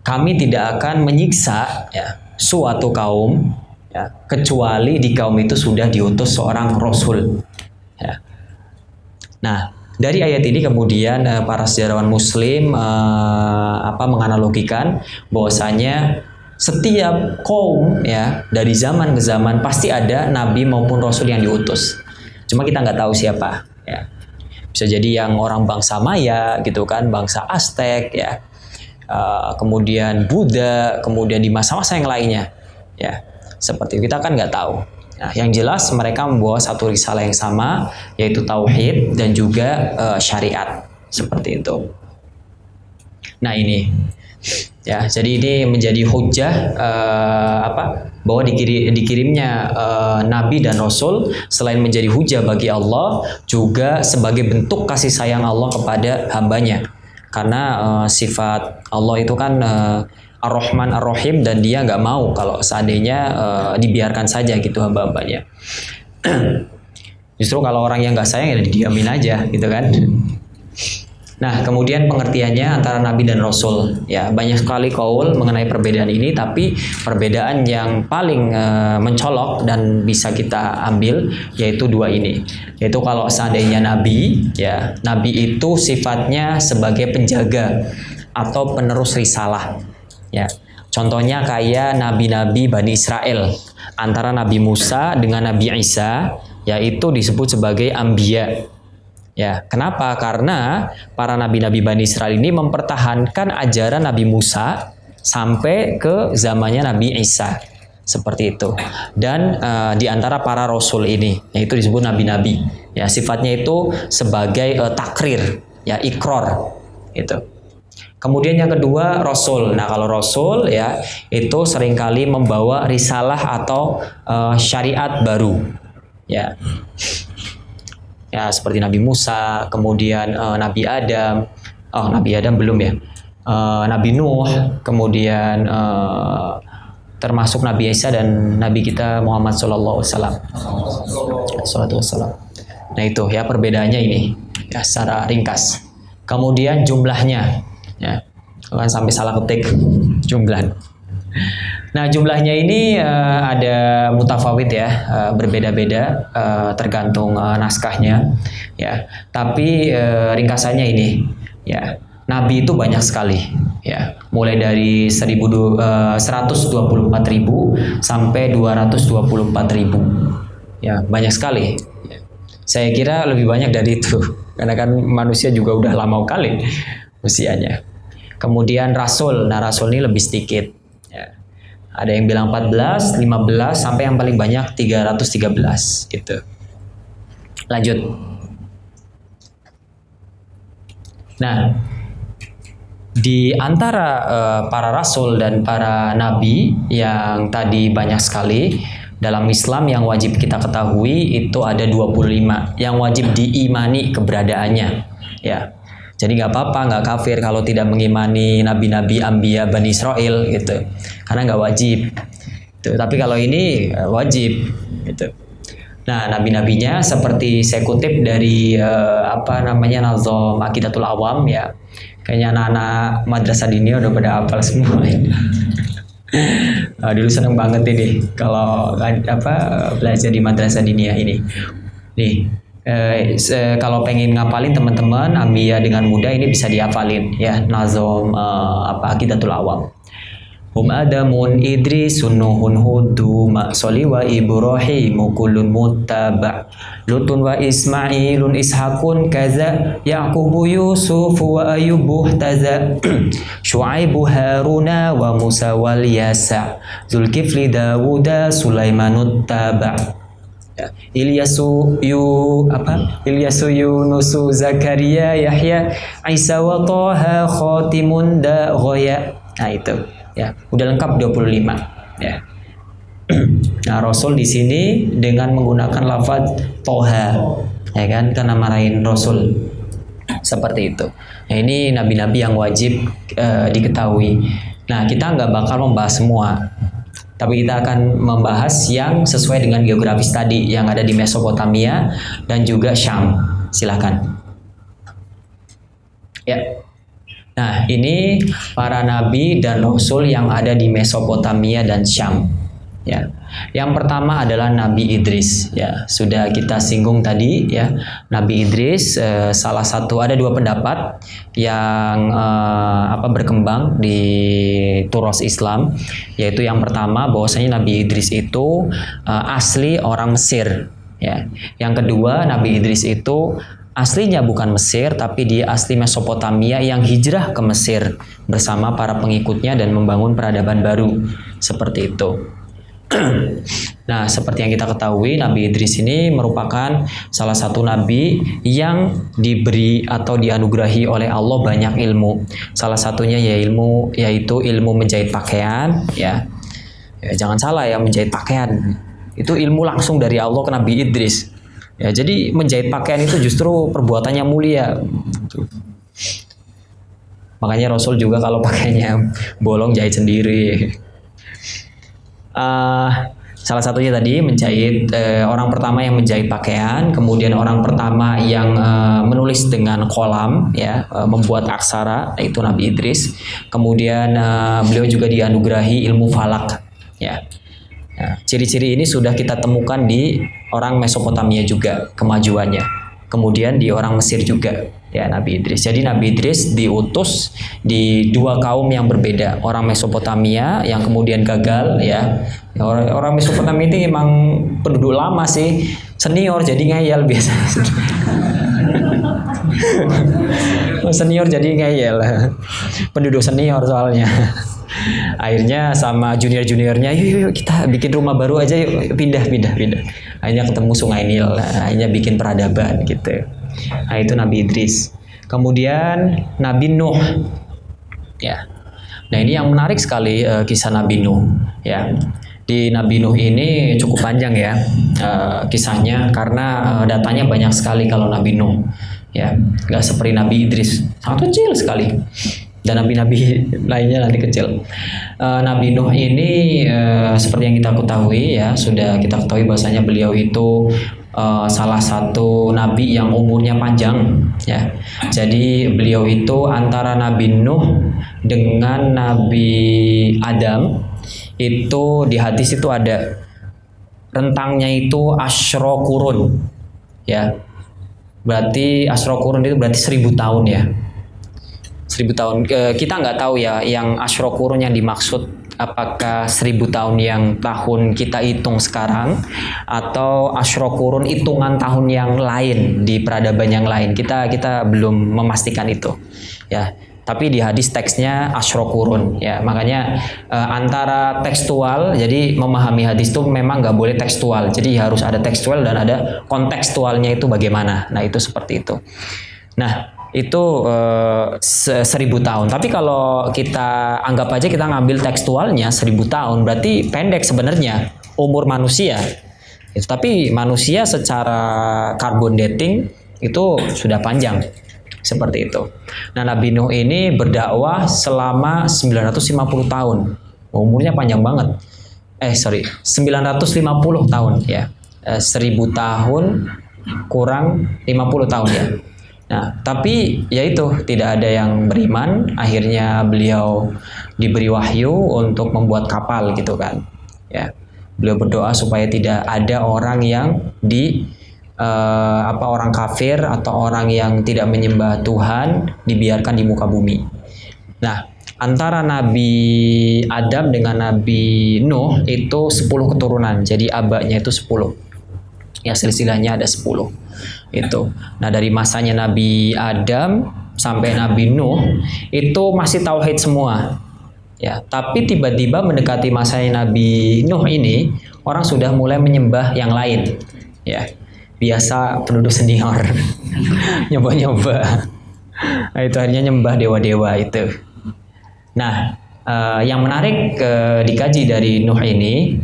Speaker 1: Kami tidak akan menyiksa ya suatu kaum ya, kecuali di kaum itu sudah diutus seorang rasul. Ya. Nah, dari ayat ini kemudian para sejarawan Muslim menganalogikan bahwasanya setiap kaum ya dari zaman ke zaman pasti ada nabi maupun rasul yang diutus. Cuma kita nggak tahu siapa. Ya. Bisa jadi yang orang bangsa Maya gitu kan, bangsa Aztec ya, kemudian Buddha, kemudian di masa-masa yang lainnya. Ya. Seperti kita kan nggak tahu. Nah, yang jelas mereka membawa satu risalah yang sama, yaitu tauhid dan juga syariat seperti itu. Nah ini, ya jadi ini menjadi hujjah bahwa dikirimnya nabi dan rasul selain menjadi hujjah bagi Allah, juga sebagai bentuk kasih sayang Allah kepada hambanya. Karena sifat Allah itu kan Ar-Rahman Ar-Rahim dan dia nggak mau kalau seandainya dibiarkan saja gitu hamba-hambanya. Justru kalau orang yang nggak sayang ya didiamin aja gitu kan. Nah kemudian pengertiannya antara nabi dan rasul ya, banyak sekali kaul mengenai perbedaan ini, tapi perbedaan yang paling mencolok dan bisa kita ambil yaitu dua ini, yaitu kalau seandainya nabi ya, nabi itu sifatnya sebagai penjaga atau penerus risalah. Ya, contohnya kayak nabi-nabi Bani Israel, antara Nabi Musa dengan Nabi Isa, yaitu disebut sebagai Anbiya. Ya, kenapa? Karena para nabi-nabi Bani Israel ini mempertahankan ajaran Nabi Musa sampai ke zamannya Nabi Isa, seperti itu. Dan di antara para rasul ini, yaitu disebut nabi-nabi. Ya, sifatnya itu sebagai takrir, ya ikror, itu. Kemudian yang kedua rasul. Nah kalau rasul ya itu seringkali membawa risalah atau syariat baru. Ya, ya seperti Nabi Musa, kemudian Nabi Adam. Oh Nabi Adam belum ya. Nabi Nuh, kemudian termasuk Nabi Isa dan Nabi kita Muhammad Sallallahu Alaihi Wasallam. Nah itu ya perbedaannya ini ya secara ringkas. Kemudian jumlahnya. Ya, kan sampai salah ketik jumlah. Nah jumlahnya ini ada mutafawid ya, berbeda-beda tergantung naskahnya. Ya, tapi ringkasannya ini, ya nabi itu banyak sekali. Ya, mulai dari 124.000 sampai 224.000. Ya, banyak sekali. Ya. Saya kira lebih banyak dari itu, karena kan manusia juga udah lama kali usianya. Kemudian rasul, nah rasul ini lebih sedikit ya. Ada yang bilang 14, 15 sampai yang paling banyak 313 gitu. Lanjut. Nah, di antara para rasul dan para nabi yang tadi banyak sekali, dalam Islam yang wajib kita ketahui itu ada 25 yang wajib diimani keberadaannya ya. Jadi nggak apa-apa, nggak kafir kalau tidak mengimani nabi-nabi Anbiya Bani Israel gitu, karena nggak wajib. Gitu. Tapi kalau ini wajib gitu. Nah nabi-nabinya seperti saya kutip dari Nazom Aqidatul Awam ya, Kayaknya anak-anak madrasah diniyah udah pada hafal semua. Dulu seneng banget ini kalau belajar di madrasah diniyah ini. Nih, kalau pengen ngapalin teman-teman Ambiya dengan mudah ini bisa dihafalin ya, nazom Aqidatul Awam. Hum Adamun Idrisun Nuhun Hudu Ma'soli wa Ibrahimu kullun muttaba Lutun wa Ismailun Ishakun kaza Yaqubu Yusuf wa Ayubuh taza Syuaibu Haruna wa Musa wal Yasa Zulkifli Dawuda Sulaimanut taba Ilyasu Yunusu Zakaria Yahya Isa wa Taha Khatimun Da'ghaya. Nah itu ya, udah lengkap 25 ya. Nah, Rasul di sini dengan menggunakan lafaz Toha, ya kan, karena marahin Rasul seperti itu. Nah, ini nabi-nabi yang wajib diketahui. Nah, kita nggak bakal membahas semua, tapi kita akan membahas yang sesuai dengan geografis tadi yang ada di Mesopotamia dan juga Syam. Silakan. Ya. Nah, ini para nabi dan rasul yang ada di Mesopotamia dan Syam. Ya. Yang pertama adalah Nabi Idris. Ya, sudah kita singgung tadi ya. Nabi Idris salah satu, ada dua pendapat yang berkembang di Turos Islam, yaitu yang pertama bahwasanya Nabi Idris itu asli orang Mesir. Ya. Yang kedua, Nabi Idris itu aslinya bukan Mesir, tapi dia asli Mesopotamia yang hijrah ke Mesir bersama para pengikutnya dan membangun peradaban baru. Seperti itu. Nah, seperti yang kita ketahui, Nabi Idris ini merupakan salah satu nabi yang diberi atau dianugerahi oleh Allah banyak ilmu. Salah satunya yaitu ilmu menjahit pakaian. Ya, jangan salah ya, menjahit pakaian itu ilmu langsung dari Allah ke Nabi Idris. Ya, jadi menjahit pakaian itu justru perbuatannya mulia. Makanya Rasul juga kalau pakaiannya bolong jahit sendiri. Salah satunya tadi menjahit, orang pertama yang menjahit pakaian, kemudian orang pertama yang menulis dengan kolam, ya, membuat aksara, yaitu Nabi Idris. Kemudian beliau juga dianugerahi ilmu falak. Ya. Nah, ciri-ciri ini sudah kita temukan di orang Mesopotamia juga kemajuannya. Kemudian di orang Mesir juga, ya, Nabi Idris. Jadi Nabi Idris diutus di dua kaum yang berbeda. Orang Mesopotamia yang kemudian gagal, ya. Orang Mesopotamia itu emang penduduk lama sih, senior jadi ngeyel biasa. Senior jadi ngeyel. Penduduk senior soalnya. Akhirnya sama junior-juniornya, yuk kita bikin rumah baru aja, yuk pindah. Akhirnya ketemu Sungai Nil, akhirnya bikin peradaban gitu. Nah, itu Nabi Idris. Kemudian Nabi Nuh, ya. Nah, ini yang menarik sekali kisah Nabi Nuh, ya. Di Nabi Nuh ini cukup panjang ya kisahnya, karena datanya banyak sekali kalau Nabi Nuh, ya. Nggak seperti Nabi Idris, sangat kecil sekali. Dan nabi-nabi lainnya nanti kecil. Nabi Nuh ini seperti yang kita ketahui ya, sudah kita ketahui bahwasanya beliau itu salah satu nabi yang umurnya panjang, ya. Jadi beliau itu antara Nabi Nuh dengan Nabi Adam itu di hadis itu ada rentangnya itu asyro kurun, ya. Berarti asyro kurun itu berarti 1000 tahun ya. 1000 tahun. Kita nggak tahu ya yang asyro kurun yang dimaksud apakah 1000 tahun yang tahun kita hitung sekarang atau asyro kurun hitungan tahun yang lain di peradaban yang lain. Kita belum memastikan itu, ya. Tapi di hadis teksnya asyro kurun, ya. Makanya antara tekstual, jadi memahami hadis itu memang nggak boleh tekstual. Jadi harus ada tekstual dan ada kontekstualnya itu bagaimana. Nah, itu seperti itu. Nah, itu 1000 tahun. Tapi kalau kita anggap aja kita ngambil tekstualnya 1000 tahun, berarti pendek sebenarnya umur manusia. Tapi manusia secara carbon dating itu sudah panjang. Seperti itu. Nah, Nabi Nuh ini berdakwah selama 950 tahun. Umurnya panjang banget. 950 tahun ya. 1000 tahun kurang 50 tahun ya. Nah, tapi ya itu tidak ada yang beriman. Akhirnya beliau diberi wahyu untuk membuat kapal gitu kan. Ya, beliau berdoa supaya tidak ada orang yang orang kafir atau orang yang tidak menyembah Tuhan dibiarkan di muka bumi. Nah, antara Nabi Adam dengan Nabi Nuh itu 10 keturunan. Jadi abadnya itu 10. Ya, silsilahnya ada 10. Itu. Nah, dari masanya Nabi Adam sampai Nabi Nuh itu masih tauhid semua. Ya, tapi tiba-tiba mendekati masanya Nabi Nuh ini, orang sudah mulai menyembah yang lain. Ya. Biasa penduduk senior nyoba-nyoba. Nah, itu akhirnya nyembah dewa-dewa itu. Nah, yang menarik dikaji dari Nuh ini,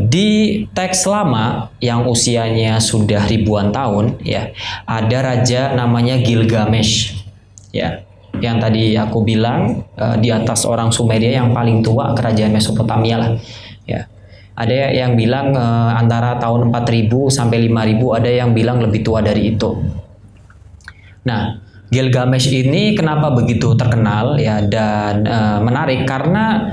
Speaker 1: di teks lama yang usianya sudah ribuan tahun, ya, ada raja namanya Gilgamesh, ya, yang tadi aku bilang di atas orang Sumeria yang paling tua kerajaan Mesopotamia lah, ya. Ada yang bilang antara tahun 4000 sampai 5000, ada yang bilang lebih tua dari itu. Nah, Gilgamesh ini kenapa begitu terkenal ya dan menarik karena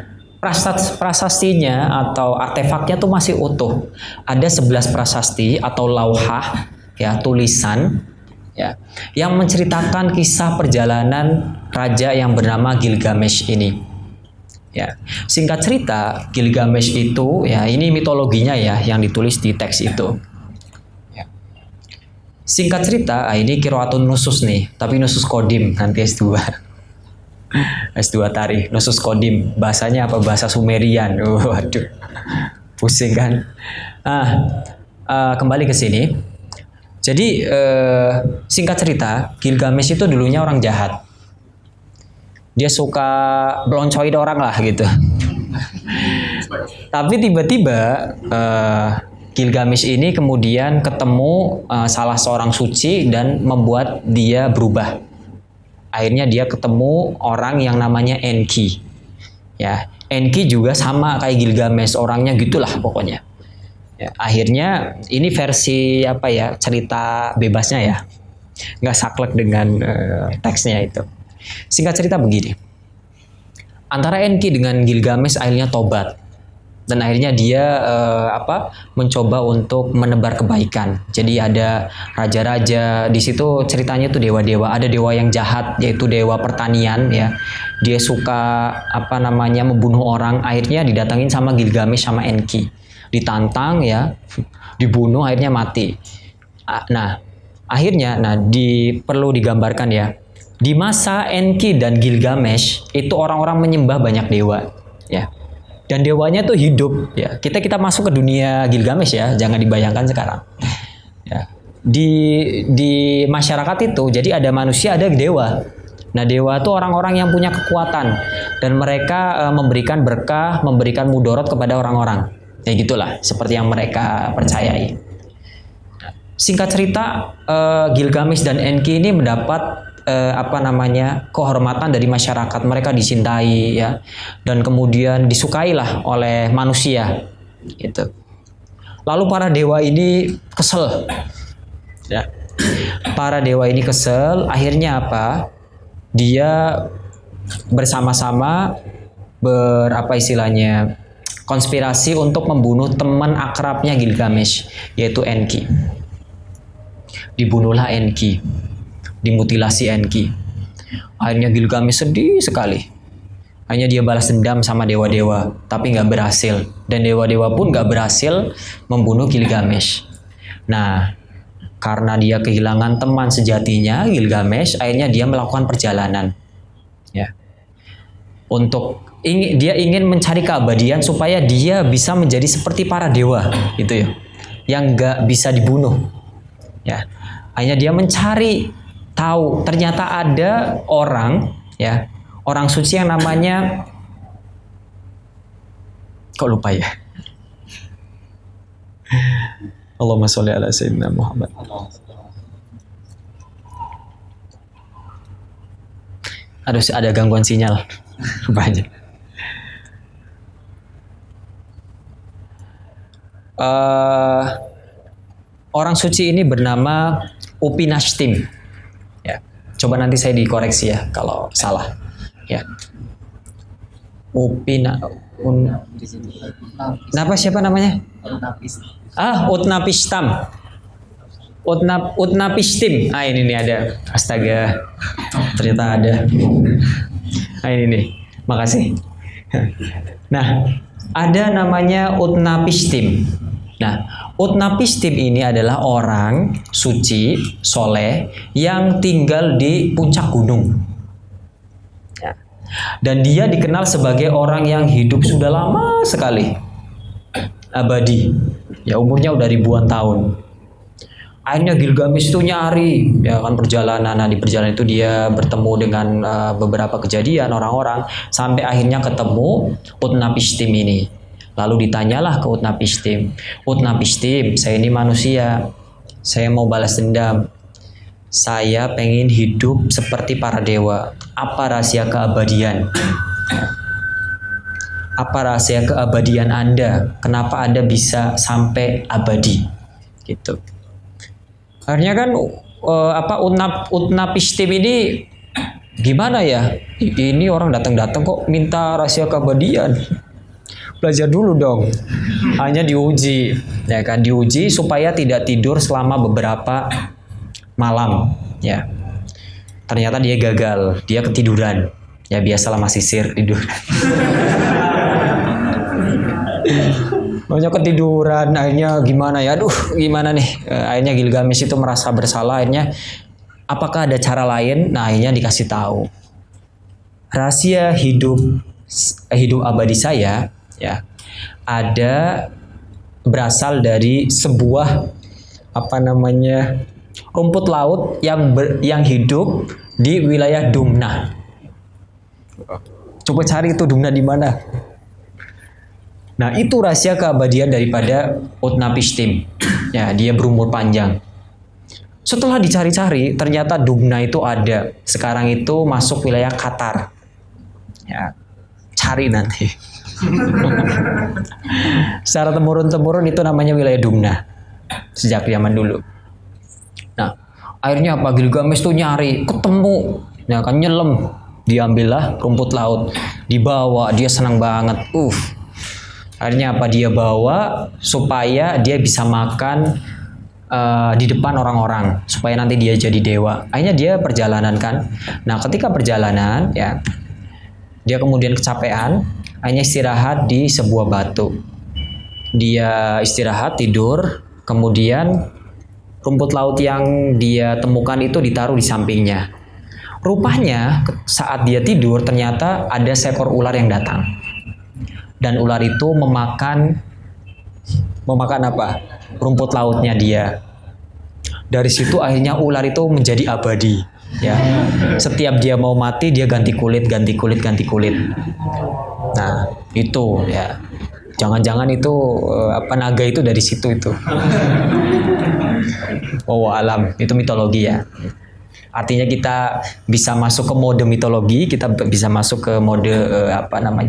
Speaker 1: prasastinya atau artefaknya tuh masih utuh. Ada 11 prasasti atau lauhah ya, tulisan ya yang menceritakan kisah perjalanan raja yang bernama Gilgamesh ini. Ya, singkat cerita Gilgamesh itu ya ini mitologinya ya yang ditulis di teks itu. Ya. Singkat cerita, ini Qiraatun Nusus nih, tapi Nusus Kodim nanti S2. S2 tarikh, Nusus Kodim, bahasanya apa? Bahasa Sumerian. Waduh, pusing kan? Kembali ke sini. Jadi singkat cerita, Gilgamesh itu dulunya orang jahat. Dia suka beloncoin orang lah gitu. Tapi tiba-tiba Gilgamesh ini kemudian ketemu salah seorang suci dan membuat dia berubah. Akhirnya dia ketemu orang yang namanya Enki. Ya, Enki juga sama kayak Gilgamesh, orangnya gitulah pokoknya. Ya, akhirnya ini versi cerita bebasnya ya, nggak saklek dengan teksnya itu. Singkat cerita begini, antara Enki dengan Gilgamesh akhirnya tobat dan akhirnya dia mencoba untuk menebar kebaikan. Jadi ada raja-raja di situ, ceritanya tuh dewa-dewa. Ada dewa yang jahat yaitu dewa pertanian ya. Dia suka membunuh orang. Akhirnya didatangin sama Gilgamesh sama Enki, ditantang ya, dibunuh akhirnya mati. Nah akhirnya perlu digambarkan ya. Di masa Enki dan Gilgamesh itu orang-orang menyembah banyak dewa, ya. Dan dewanya tuh hidup, ya. Kita masuk ke dunia Gilgamesh ya, jangan dibayangkan sekarang. Ya. Di masyarakat itu, jadi ada manusia, ada dewa. Nah, dewa itu orang-orang yang punya kekuatan dan mereka memberikan berkah, memberikan mudorot kepada orang-orang. Ya gitulah, seperti yang mereka percayai. Singkat cerita, Gilgamesh dan Enki ini mendapat kehormatan dari masyarakat. Mereka dicintai ya, dan kemudian disukailah oleh manusia gitu. Lalu para dewa ini kesel ya. Para dewa ini kesel, akhirnya dia bersama-sama konspirasi untuk membunuh teman akrabnya Gilgamesh, yaitu Enki. Dibunuhlah Enki, dimutilasi Enki. Akhirnya Gilgamesh sedih sekali. Akhirnya dia balas dendam sama dewa-dewa, tapi nggak berhasil. Dan dewa-dewa pun nggak berhasil membunuh Gilgamesh. Nah, karena dia kehilangan teman sejatinya, Gilgamesh, akhirnya dia melakukan perjalanan. Ya. Dia ingin mencari keabadian supaya dia bisa menjadi seperti para dewa, gitu ya, yang nggak bisa dibunuh. Ya. Akhirnya dia mencari tahu, ternyata ada orang suci yang namanya, kok lupa ya, Allahumma sholli ala sayyidina Muhammad. Ada gangguan sinyal banyak. Orang suci ini bernama Upinashtim. Coba nanti saya dikoreksi ya kalau salah. Ya. Kenapa siapa namanya? Utnapistam. Utnapistim. Ini nih ada. Astaga. Ternyata ada. Ini nih. Makasih. Nah, ada namanya Utnapistim. Nah, Utnapistim ini adalah orang suci, soleh, yang tinggal di puncak gunung. Ya. Dan dia dikenal sebagai orang yang hidup sudah lama sekali. Abadi. Ya, umurnya udah ribuan tahun. Akhirnya Gilgamesh itu nyari, ya kan, perjalanan. Nah, di perjalanan itu dia bertemu dengan beberapa kejadian orang-orang, sampai akhirnya ketemu Utnapistim ini. Lalu ditanyalah ke Utnapistim, Utnapistim, saya ini manusia, saya mau balas dendam, saya pengen hidup seperti para dewa. Apa rahasia keabadian? Apa rahasia keabadian Anda? Kenapa Anda bisa sampai abadi? Gitu. Akhirnya kan Utnapistim ini gimana ya? Ini orang datang-datang kok minta rahasia keabadian. Belajar dulu dong. Hanya diuji, ya kan, diuji supaya tidak tidur selama beberapa malam, ya. Ternyata dia gagal, dia ketiduran. Ya biasalah masih sisir tidur. Banyak ketiduran, akhirnya gimana ya? Aduh, gimana nih? Akhirnya Gilgamesh itu merasa bersalah, akhirnya apakah ada cara lain? Nah, akhirnya dikasih tahu. Rahasia hidup abadi saya, ya, ada berasal dari sebuah rumput laut yang hidup di wilayah Dumna. Coba cari itu Dumna di mana. Nah, itu rahasia keabadian daripada Utnapistim. Ya, dia berumur panjang. Setelah dicari-cari, ternyata Dumna itu ada. Sekarang itu masuk wilayah Qatar. Ya, cari nanti. Secara temurun-temurun itu namanya wilayah Dumna sejak zaman dulu. Nah, akhirnya apa? Gilgamesh tuh nyari, ketemu, ya kan, nyelam, diambillah rumput laut, dibawa, dia senang banget. Akhirnya apa? Dia bawa supaya dia bisa makan di depan orang-orang, supaya nanti dia jadi dewa. Akhirnya dia perjalanan kan. Nah, ketika perjalanan, ya, dia kemudian kecapean. Hanya istirahat di sebuah batu. Dia istirahat, tidur, kemudian rumput laut yang dia temukan itu ditaruh di sampingnya. Rupanya saat dia tidur ternyata ada seekor ular yang datang. Dan ular itu memakan apa? Rumput lautnya dia. Dari situ akhirnya ular itu menjadi abadi. Ya, setiap dia mau mati dia ganti kulit. Nah, itu ya. Jangan-jangan itu naga itu dari situ itu. Alam, itu mitologi ya. Artinya kita bisa masuk ke mode mitologi, kita bisa masuk ke mode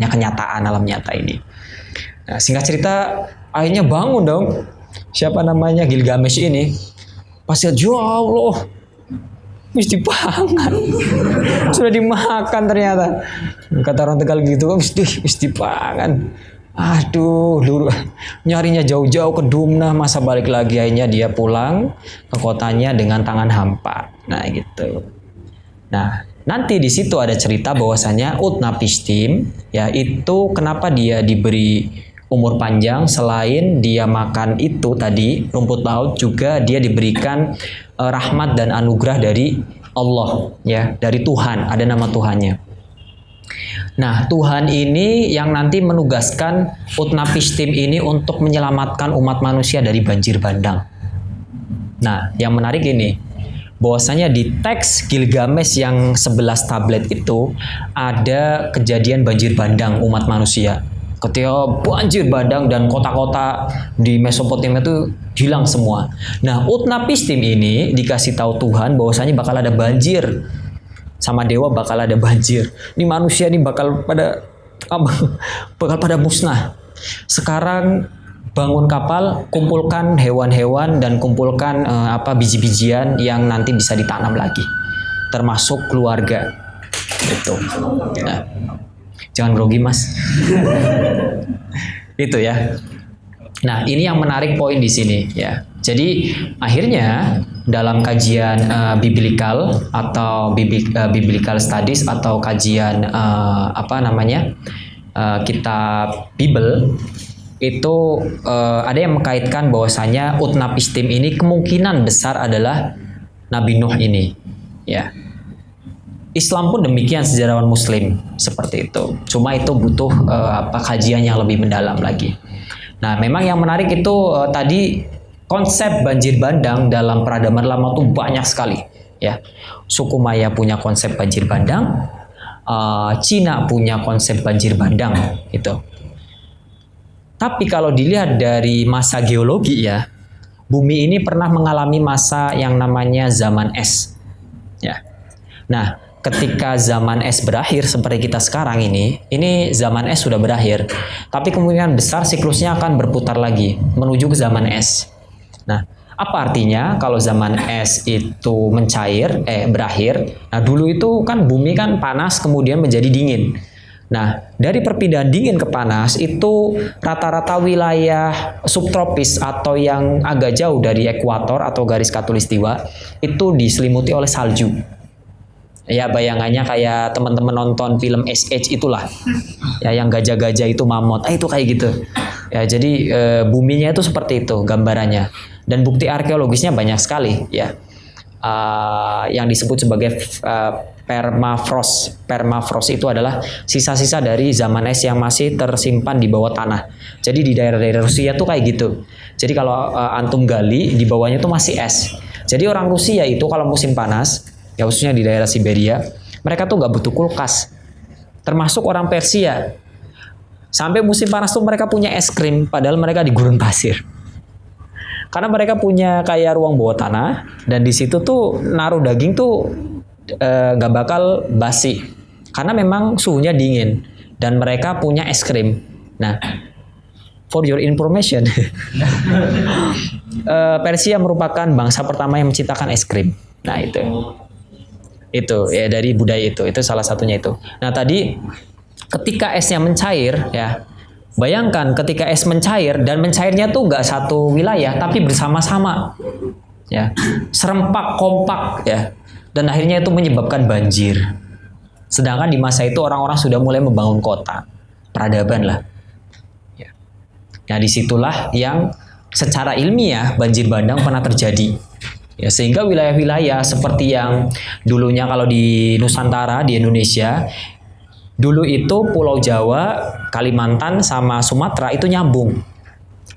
Speaker 1: kenyataan alam nyata ini. Nah, singkat cerita, akhirnya bangun dong. Siapa namanya Gilgamesh ini? Pas lihat, ya Allah, wis dipangan. Sudah dimakan ternyata. Kata orang Tegal gitu, wis dipangan. Aduh, nyarinya jauh-jauh ke Dumna, masa balik lagi. Akhirnya dia pulang ke kotanya dengan tangan hampa. Nah, gitu. Nah, nanti di situ ada cerita bahwasanya Utnapistim, ya, itu kenapa dia diberi umur panjang, selain dia makan itu tadi rumput laut, juga dia diberikan rahmat dan anugerah dari Allah, ya, dari Tuhan, ada nama Tuhannya. Nah, Tuhan ini yang nanti menugaskan Utnapistim ini untuk menyelamatkan umat manusia dari banjir bandang. Nah, yang menarik ini, bahwasanya di teks Gilgamesh yang 11 tablet itu ada kejadian banjir bandang umat manusia. Ketika banjir bandang dan kota-kota di Mesopotamia itu hilang semua. Nah, Utnapistim ini dikasih tahu Tuhan bahwasanya bakal ada banjir. Sama dewa bakal ada banjir. Ini manusia ini bakal pada musnah. Sekarang bangun kapal, kumpulkan hewan-hewan dan kumpulkan biji-bijian yang nanti bisa ditanam lagi. termasuk keluarga. Itu. Nah, jangan grogi mas. Itu ya. Nah, ini yang menarik poin di sini ya. Jadi akhirnya dalam kajian biblical atau biblical studies atau kajian kitab Bible itu ada yang mengkaitkan bahwasanya Utnapishtim ini kemungkinan besar adalah Nabi Nuh ini, ya. Islam pun demikian, sejarawan Muslim seperti itu. Cuma itu butuh kajian yang lebih mendalam lagi. Nah, memang yang menarik itu tadi konsep banjir bandang dalam peradaban lama itu banyak sekali, ya. Suku Maya punya konsep banjir bandang, Cina punya konsep banjir bandang, itu. Tapi kalau dilihat dari masa geologi ya, bumi ini pernah mengalami masa yang namanya zaman es. Ya. Nah, ketika zaman es berakhir seperti kita sekarang ini zaman es sudah berakhir. Tapi kemungkinan besar siklusnya akan berputar lagi menuju ke zaman es. Nah, apa artinya kalau zaman es itu berakhir? Nah, dulu itu kan bumi kan panas kemudian menjadi dingin. Nah, dari perpindahan dingin ke panas itu rata-rata wilayah subtropis atau yang agak jauh dari ekuator atau garis khatulistiwa itu diselimuti oleh salju. Ya, bayangannya kayak teman-teman nonton film Ice Age itulah. Ya, yang gajah-gajah itu mamut. Itu kayak gitu. Ya, jadi buminya itu seperti itu gambarannya. Dan bukti arkeologisnya banyak sekali, ya. Yang disebut sebagai permafrost. Permafrost itu adalah sisa-sisa dari zaman es yang masih tersimpan di bawah tanah. Jadi di daerah-daerah Rusia tuh kayak gitu. Jadi kalau antum gali di bawahnya tuh masih es. Jadi orang Rusia itu kalau musim panas, ya khususnya di daerah Siberia, mereka tuh nggak butuh kulkas. Termasuk orang Persia. Sampai musim panas tuh mereka punya es krim, padahal mereka di gurun pasir. Karena mereka punya kayak ruang bawah tanah, dan di situ tuh naruh daging tuh nggak bakal basi. Karena memang suhunya dingin, dan mereka punya es krim. Nah, for your information, Persia merupakan bangsa pertama yang menciptakan es krim. Nah, itu ya dari budaya itu salah satunya itu. Nah, tadi ketika esnya mencair, ya bayangkan ketika es mencair dan mencairnya tuh nggak satu wilayah tapi bersama-sama, ya serempak kompak, ya, dan akhirnya itu menyebabkan banjir. Sedangkan di masa itu orang-orang sudah mulai membangun kota, peradaban lah. Ya. Nah, disitulah yang secara ilmiah banjir bandang pernah terjadi. Ya, sehingga wilayah-wilayah seperti yang dulunya kalau di Nusantara, di Indonesia, dulu itu Pulau Jawa, Kalimantan sama Sumatera itu nyambung.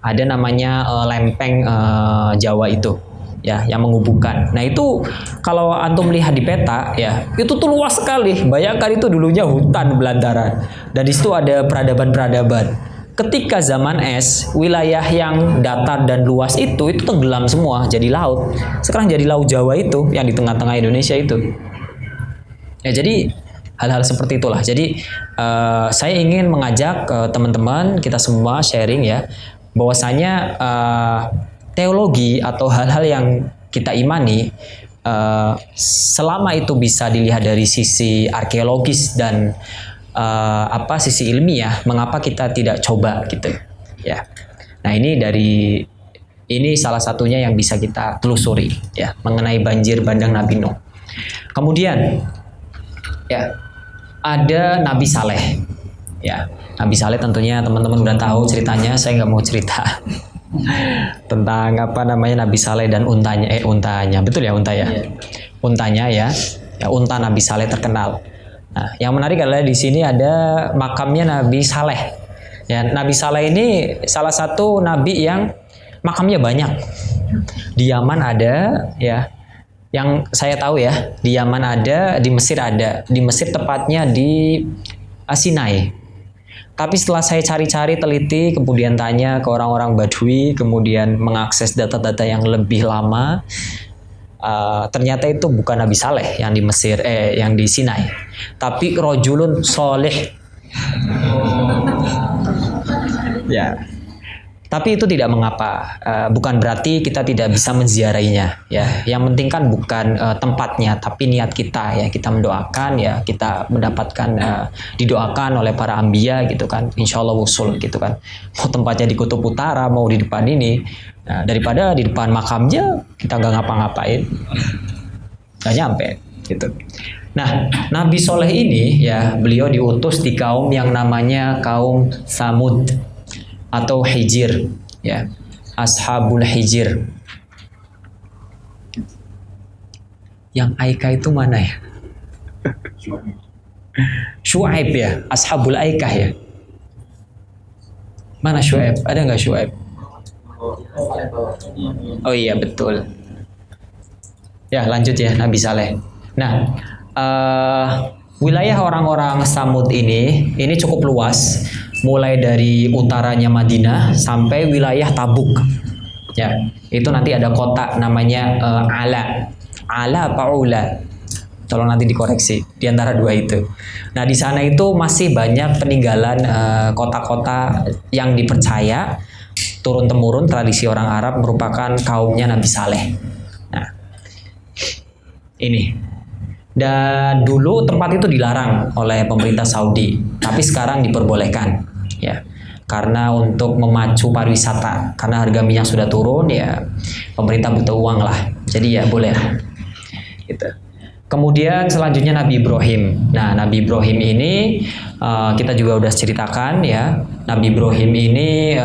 Speaker 1: Ada namanya lempeng Jawa itu, ya, yang menghubungkan. Nah, itu kalau antum lihat di peta, ya, itu tuh luas sekali. Bayangkan itu dulunya hutan belantara. Dan di situ ada peradaban-peradaban. Ketika zaman es, wilayah yang datar dan luas itu tenggelam semua jadi laut. Sekarang jadi Laut Jawa itu yang di tengah-tengah Indonesia itu. Ya, jadi hal-hal seperti itulah. Jadi saya ingin mengajak teman-teman kita semua sharing, ya, bahwasanya teologi atau hal-hal yang kita imani selama itu bisa dilihat dari sisi arkeologis dan sisi ilmiah, mengapa kita tidak coba gitu, ya. Nah, ini salah satunya yang bisa kita telusuri, ya, mengenai banjir bandang Nabi Nuh. Kemudian, ya, ada Nabi Saleh, ya. Nabi Saleh tentunya teman-teman udah tahu ceritanya, saya nggak mau cerita tentang Nabi Saleh dan untanya, betul ya, unta ya, untanya, ya, unta Nabi Saleh terkenal. Nah, yang menarik adalah di sini ada makamnya Nabi Saleh. Ya, Nabi Saleh ini salah satu nabi yang makamnya banyak. Di Yaman ada, ya. Yang saya tahu, ya, di Yaman ada, di Mesir ada. Di Mesir tepatnya di Sinai. Tapi setelah saya cari-cari, teliti, kemudian tanya ke orang-orang Badui, kemudian mengakses data-data yang lebih lama, ternyata itu bukan Nabi Saleh yang di Mesir, yang di Sinai, tapi rojulun soleh. Ya, Tapi itu tidak mengapa, bukan berarti kita tidak bisa menziarahinya. Ya, yang penting kan bukan tempatnya, tapi niat kita ya. Kita mendoakan ya, kita mendapatkan didoakan oleh para ambia gitu kan. Insya Allah wusul gitu kan. Mau tempatnya di Kutub Utara, mau di depan ini, daripada di depan makamnya kita nggak ngapa-ngapain, nggak nyampe gitu. Nah, Nabi Soleh ini ya beliau diutus di kaum yang namanya kaum Samud atau Hijir ya, Ashabul Hijir. Yang Aikah itu mana ya? Syuaib ya, Ashabul Aikah ya. Mana Syuaib? Ada nggak Syuaib? Oh iya betul. Ya lanjut ya, Nabi Saleh. Nah, wilayah orang-orang Samud ini cukup luas, mulai dari utaranya Madinah sampai wilayah Tabuk. Ya, itu nanti ada kota namanya Ala apa Ula? Tolong nanti dikoreksi di antara dua itu. Nah, di sana itu masih banyak peninggalan kota-kota yang dipercaya turun temurun tradisi orang Arab merupakan kaumnya Nabi Saleh. Nah, ini. Dan dulu tempat itu dilarang oleh pemerintah Saudi, tapi sekarang diperbolehkan, ya. Karena untuk memacu pariwisata, karena harga minyak sudah turun, ya pemerintah butuh uang lah, jadi ya boleh lah. Gitu. Kemudian selanjutnya Nabi Ibrahim. Nah, Nabi Ibrahim ini kita juga udah ceritakan ya. Nabi Ibrahim ini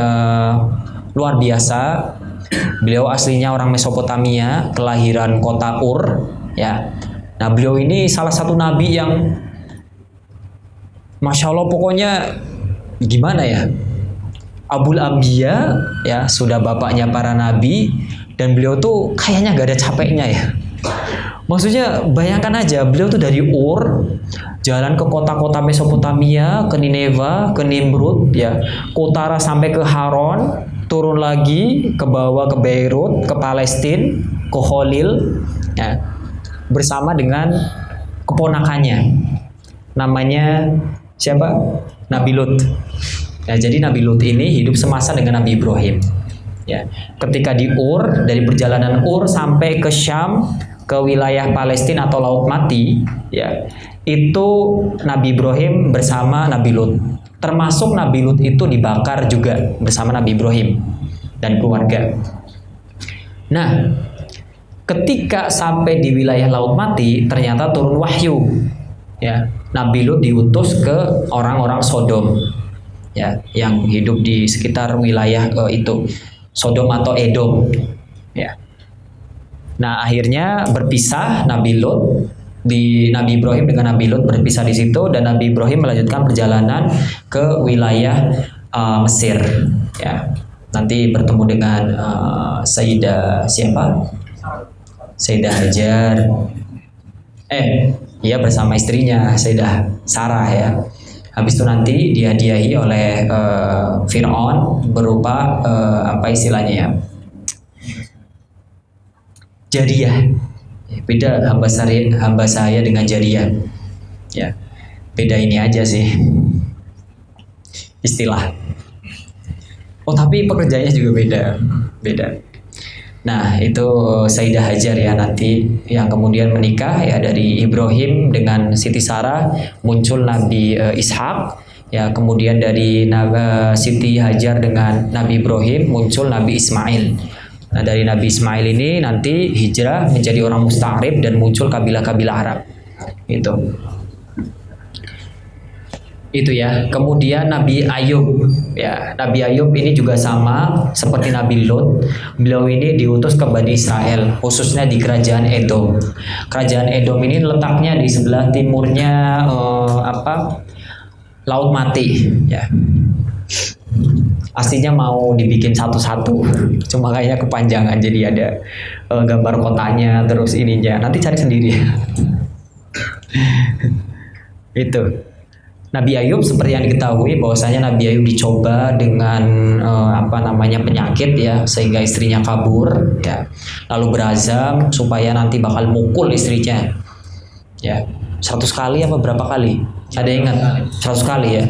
Speaker 1: luar biasa. Beliau aslinya orang Mesopotamia, kelahiran kota Ur, ya. Nah, beliau ini salah satu nabi yang Masya Allah pokoknya gimana ya, Abul Anbiya ya, sudah bapaknya para nabi, dan beliau tuh kayaknya gak ada capeknya ya. Maksudnya bayangkan aja, beliau tuh dari Ur jalan ke kota-kota Mesopotamia, ke Nineveh, ke Nimrud ya, ke utara sampai ke Haron, turun lagi ke bawah ke Beirut, ke Palestina, ke Khalil ya, bersama dengan keponakannya namanya siapa? Nabi Lut. Ya, jadi Nabi Lut ini hidup semasa dengan Nabi Ibrahim. Ya, ketika di Ur, dari perjalanan Ur sampai ke Syam, ke wilayah Palestina atau Laut Mati, ya, itu Nabi Ibrahim bersama Nabi Lut. Termasuk Nabi Lut itu dibakar juga bersama Nabi Ibrahim dan keluarga. Nah, ketika sampai di wilayah Laut Mati, ternyata turun wahyu. Ya, Nabi Lut diutus ke orang-orang Sodom, ya, yang hidup di sekitar wilayah itu, Sodom atau Edom. Ya. Nah, akhirnya berpisah Nabi Ibrahim dengan Nabi Lut berpisah di situ, dan Nabi Ibrahim melanjutkan perjalanan ke wilayah Mesir. Ya, nanti bertemu dengan Sayyidah siapa? Sayyidah Hajar, iya bersama istrinya Sayyidah Sarah ya. Habis itu nanti dihadiahi oleh Fir'aun berupa apa istilahnya ya, jariyah. Beda hamba saya dengan jariyah. Ya, beda ini aja sih istilah. Oh tapi pekerjaannya juga beda. Nah, itu Sayyidah Hajar ya nanti yang kemudian menikah ya dari Ibrahim dengan Siti Sarah, muncul Nabi Ishak ya, kemudian dari Siti Hajar dengan Nabi Ibrahim muncul Nabi Ismail. Nah, dari Nabi Ismail ini nanti hijrah menjadi orang musta'rib dan muncul kabilah-kabilah Arab. Itu ya. Kemudian Nabi Ayub ya. Nabi Ayub ini juga sama seperti Nabi Lut. Beliau ini diutus ke Bani Israel, khususnya di kerajaan Edom. Kerajaan Edom ini letaknya di sebelah timurnya Laut Mati ya. Aslinya mau dibikin satu-satu, cuma kayaknya kepanjangan, jadi ada gambar kotanya terus ininya. Nanti cari sendiri. Itu. Nabi Ayub seperti yang diketahui bahwasanya Nabi Ayub dicoba dengan penyakit ya, sehingga istrinya kabur ya. Lalu berazam supaya nanti bakal mukul istrinya. Ya, 100 kali apa berapa kali? Ada yang ingat? 100 kali ya.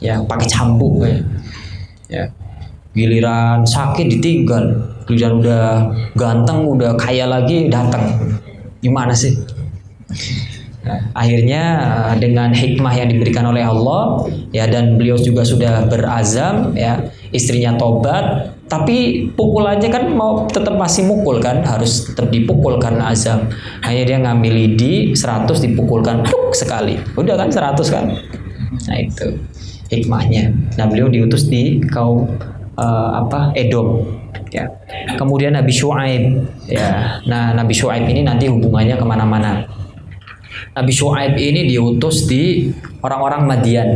Speaker 1: Ya, pakai cambuk ya. Ya. Giliran sakit ditinggal, giliran udah ganteng, udah kaya lagi datang. Gimana sih? Nah, akhirnya dengan hikmah yang diberikan oleh Allah ya, dan beliau juga sudah berazam ya, istrinya tobat, tapi pukul aja kan mau tetap masih mukul kan, harus tetap dipukul karena azam. Hanya dia ngambil lidi 100 dipukulkan pluk sekali, udah kan 100 kan. Nah itu hikmahnya. Nah beliau diutus di kaum Edom ya. Kemudian Nabi Syuaib ya. Nah Nabi Syuaib ini nanti hubungannya kemana-mana. Nabi Syuaib ini diutus di orang-orang Madian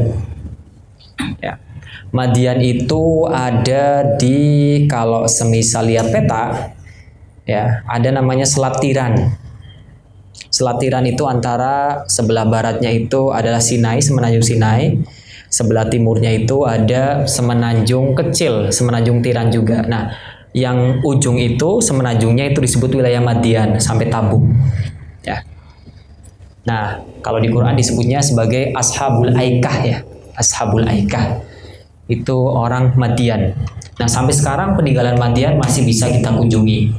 Speaker 1: ya. Madian itu ada di, kalau semisal lihat peta ya, ada namanya Selat Tiran. Selat Tiran itu antara sebelah baratnya itu adalah Sinai, semenanjung Sinai. Sebelah timurnya itu ada semenanjung kecil, semenanjung Tiran juga. Nah, yang ujung itu semenanjungnya itu disebut wilayah Madian sampai Tabuk. Ya. Nah, kalau di Quran disebutnya sebagai Ashabul Aikah ya, Ashabul Aikah. Itu orang Madian. Nah, sampai sekarang peninggalan Madian masih bisa kita kunjungi.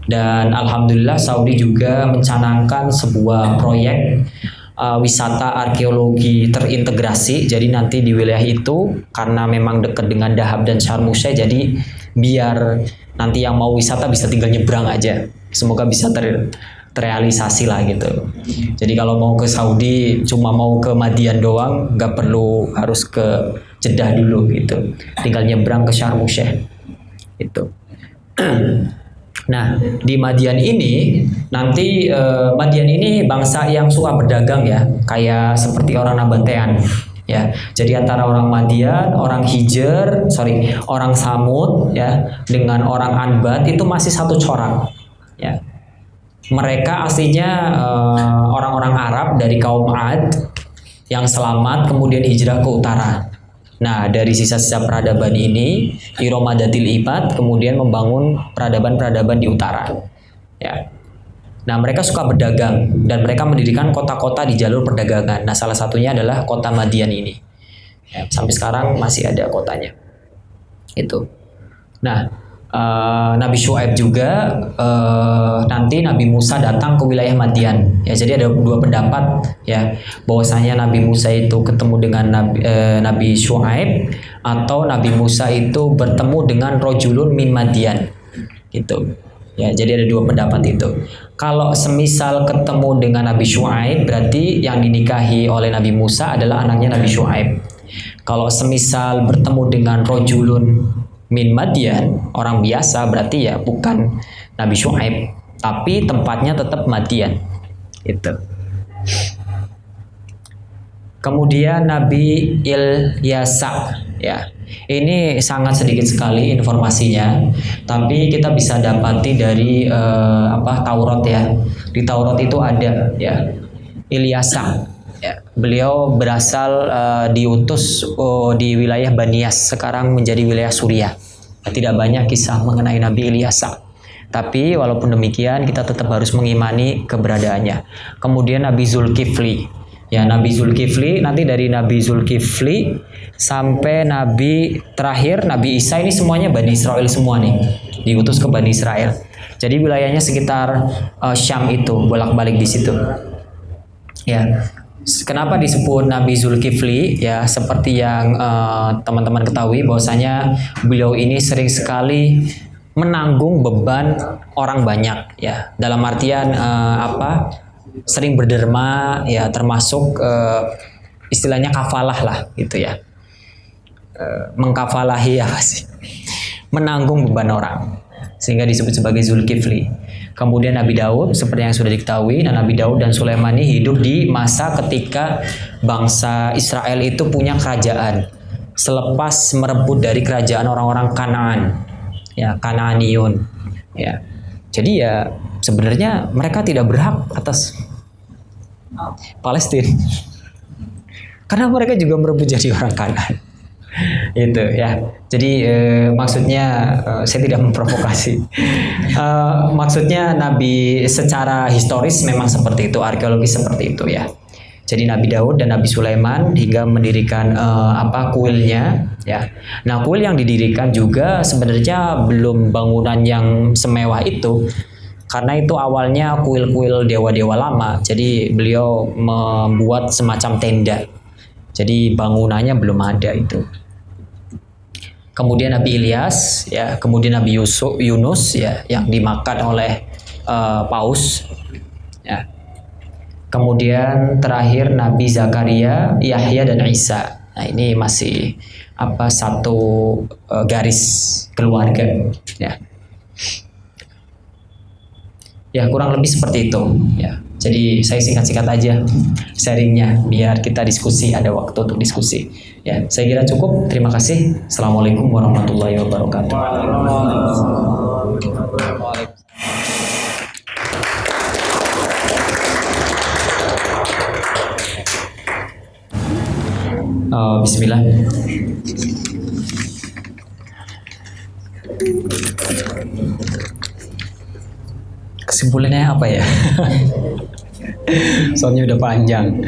Speaker 1: Dan alhamdulillah Saudi juga mencanangkan sebuah proyek wisata arkeologi terintegrasi. Jadi nanti di wilayah itu karena memang dekat dengan Dahab dan Sharm el-Sheikh, jadi biar nanti yang mau wisata bisa tinggal nyebrang aja. Semoga bisa terrealisasi lah gitu. Jadi kalau mau ke Saudi cuma mau ke Madian doang, nggak perlu harus ke Jeddah dulu gitu. Tinggal nyebrang ke Sharm el-Sheikh itu. Nah, di Madian ini nanti Madian ini bangsa yang suka berdagang ya, kayak seperti orang Nabatean ya. Jadi antara orang Madian, orang Hijr, orang Samud ya, dengan orang Anbat itu masih satu corak ya. Mereka aslinya orang-orang Arab dari kaum Ad yang selamat kemudian hijrah ke utara. Nah, dari sisa-sisa peradaban ini, Iromadatil Ibad kemudian membangun peradaban-peradaban di utara. Ya. Nah, mereka suka berdagang dan mereka mendirikan kota-kota di jalur perdagangan. Nah, salah satunya adalah kota Madian ini. Ya, sampai sekarang masih ada kotanya. Itu. Nah, Nabi Syuaib juga nanti Nabi Musa datang ke wilayah Madian. Ya, jadi ada dua pendapat ya, bahwasanya Nabi Musa itu ketemu dengan Nabi Syuaib atau Nabi Musa itu bertemu dengan Rojulun min Madian. Gitu. Ya, jadi ada dua pendapat itu. Kalau semisal ketemu dengan Nabi Syuaib berarti yang dinikahi oleh Nabi Musa adalah anaknya Nabi Syuaib. Kalau semisal bertemu dengan Rojulun min Madian, orang biasa, berarti ya bukan Nabi Syuaib, tapi tempatnya tetap Madian. Itu. Kemudian Nabi Ilyasa ya. Ini sangat sedikit sekali informasinya, tapi kita bisa dapati dari Taurat ya. Di Taurat itu ada ya Ilyasa. Ya, beliau berasal diutus di wilayah Banias, sekarang menjadi wilayah Suriah. Tidak banyak kisah mengenai Nabi Ilyasa. Tapi walaupun demikian kita tetap harus mengimani keberadaannya. Kemudian Nabi Zulkifli. Ya, Nabi Zulkifli, nanti dari Nabi Zulkifli sampai Nabi terakhir Nabi Isa, ini semuanya Bani Israel semua nih. Diutus ke Bani Israel. Jadi wilayahnya sekitar Syam itu, bolak-balik di situ. Ya. Kenapa disebut Nabi Zulkifli? Ya, seperti yang teman-teman ketahui bahwasanya beliau ini sering sekali menanggung beban orang banyak ya. Dalam artian sering berderma ya, termasuk istilahnya kafalah lah gitu ya. Mengkafalahi apa sih? Menanggung beban orang. Sehingga disebut sebagai Zulkifli. Kemudian Nabi Daud, seperti yang sudah diketahui, dan Nabi Daud dan Sulaiman ini hidup di masa ketika bangsa Israel itu punya kerajaan. Selepas merebut dari kerajaan orang-orang Kanaan, ya, Kanaaniun. Ya. Jadi ya sebenarnya mereka tidak berhak atas Palestina. Karena mereka juga merebut jadi orang Kanaan. Itu ya. Jadi maksudnya saya tidak memprovokasi. Maksudnya Nabi secara historis memang seperti itu, arkeologis seperti itu ya. Jadi Nabi Daud dan Nabi Sulaiman hingga mendirikan kuilnya ya. Nah, kuil yang didirikan juga sebenarnya belum bangunan yang semewah itu. Karena itu awalnya kuil-kuil dewa-dewa lama. Jadi beliau membuat semacam tenda. Jadi bangunannya belum ada itu. Kemudian Nabi Ilyas ya, kemudian Nabi Yunus ya yang dimakan oleh paus ya. Kemudian terakhir Nabi Zakaria, Yahya dan Isa. Nah, ini masih satu garis keluarga ya. Ya, kurang lebih seperti itu ya. Jadi saya singkat-singkat aja sharingnya biar kita diskusi, ada waktu untuk diskusi. Ya, saya kira cukup. Terima kasih. Assalamualaikum warahmatullahi wabarakatuh. Bismillah. Kesimpulannya apa ya? Soalnya udah panjang.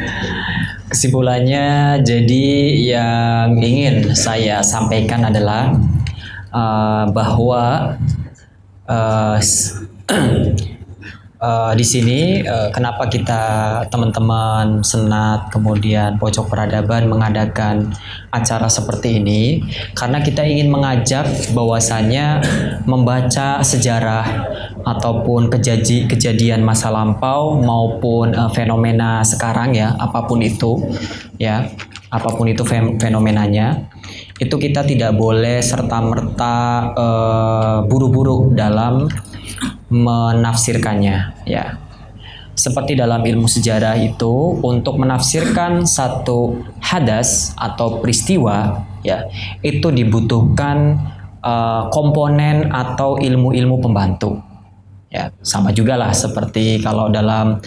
Speaker 1: Kesimpulannya, jadi yang ingin saya sampaikan adalah bahwa di sini kenapa kita teman-teman Senat kemudian Pojok Peradaban mengadakan acara seperti ini, karena kita ingin mengajak bahwasanya membaca sejarah ataupun kejadian masa lampau maupun fenomena sekarang ya, apapun itu fenomenanya, itu kita tidak boleh serta-merta buru-buru dalam menafsirkannya ya. Seperti dalam ilmu sejarah itu, untuk menafsirkan satu hadas atau peristiwa ya, itu dibutuhkan komponen atau ilmu-ilmu pembantu ya. Sama juga lah seperti kalau dalam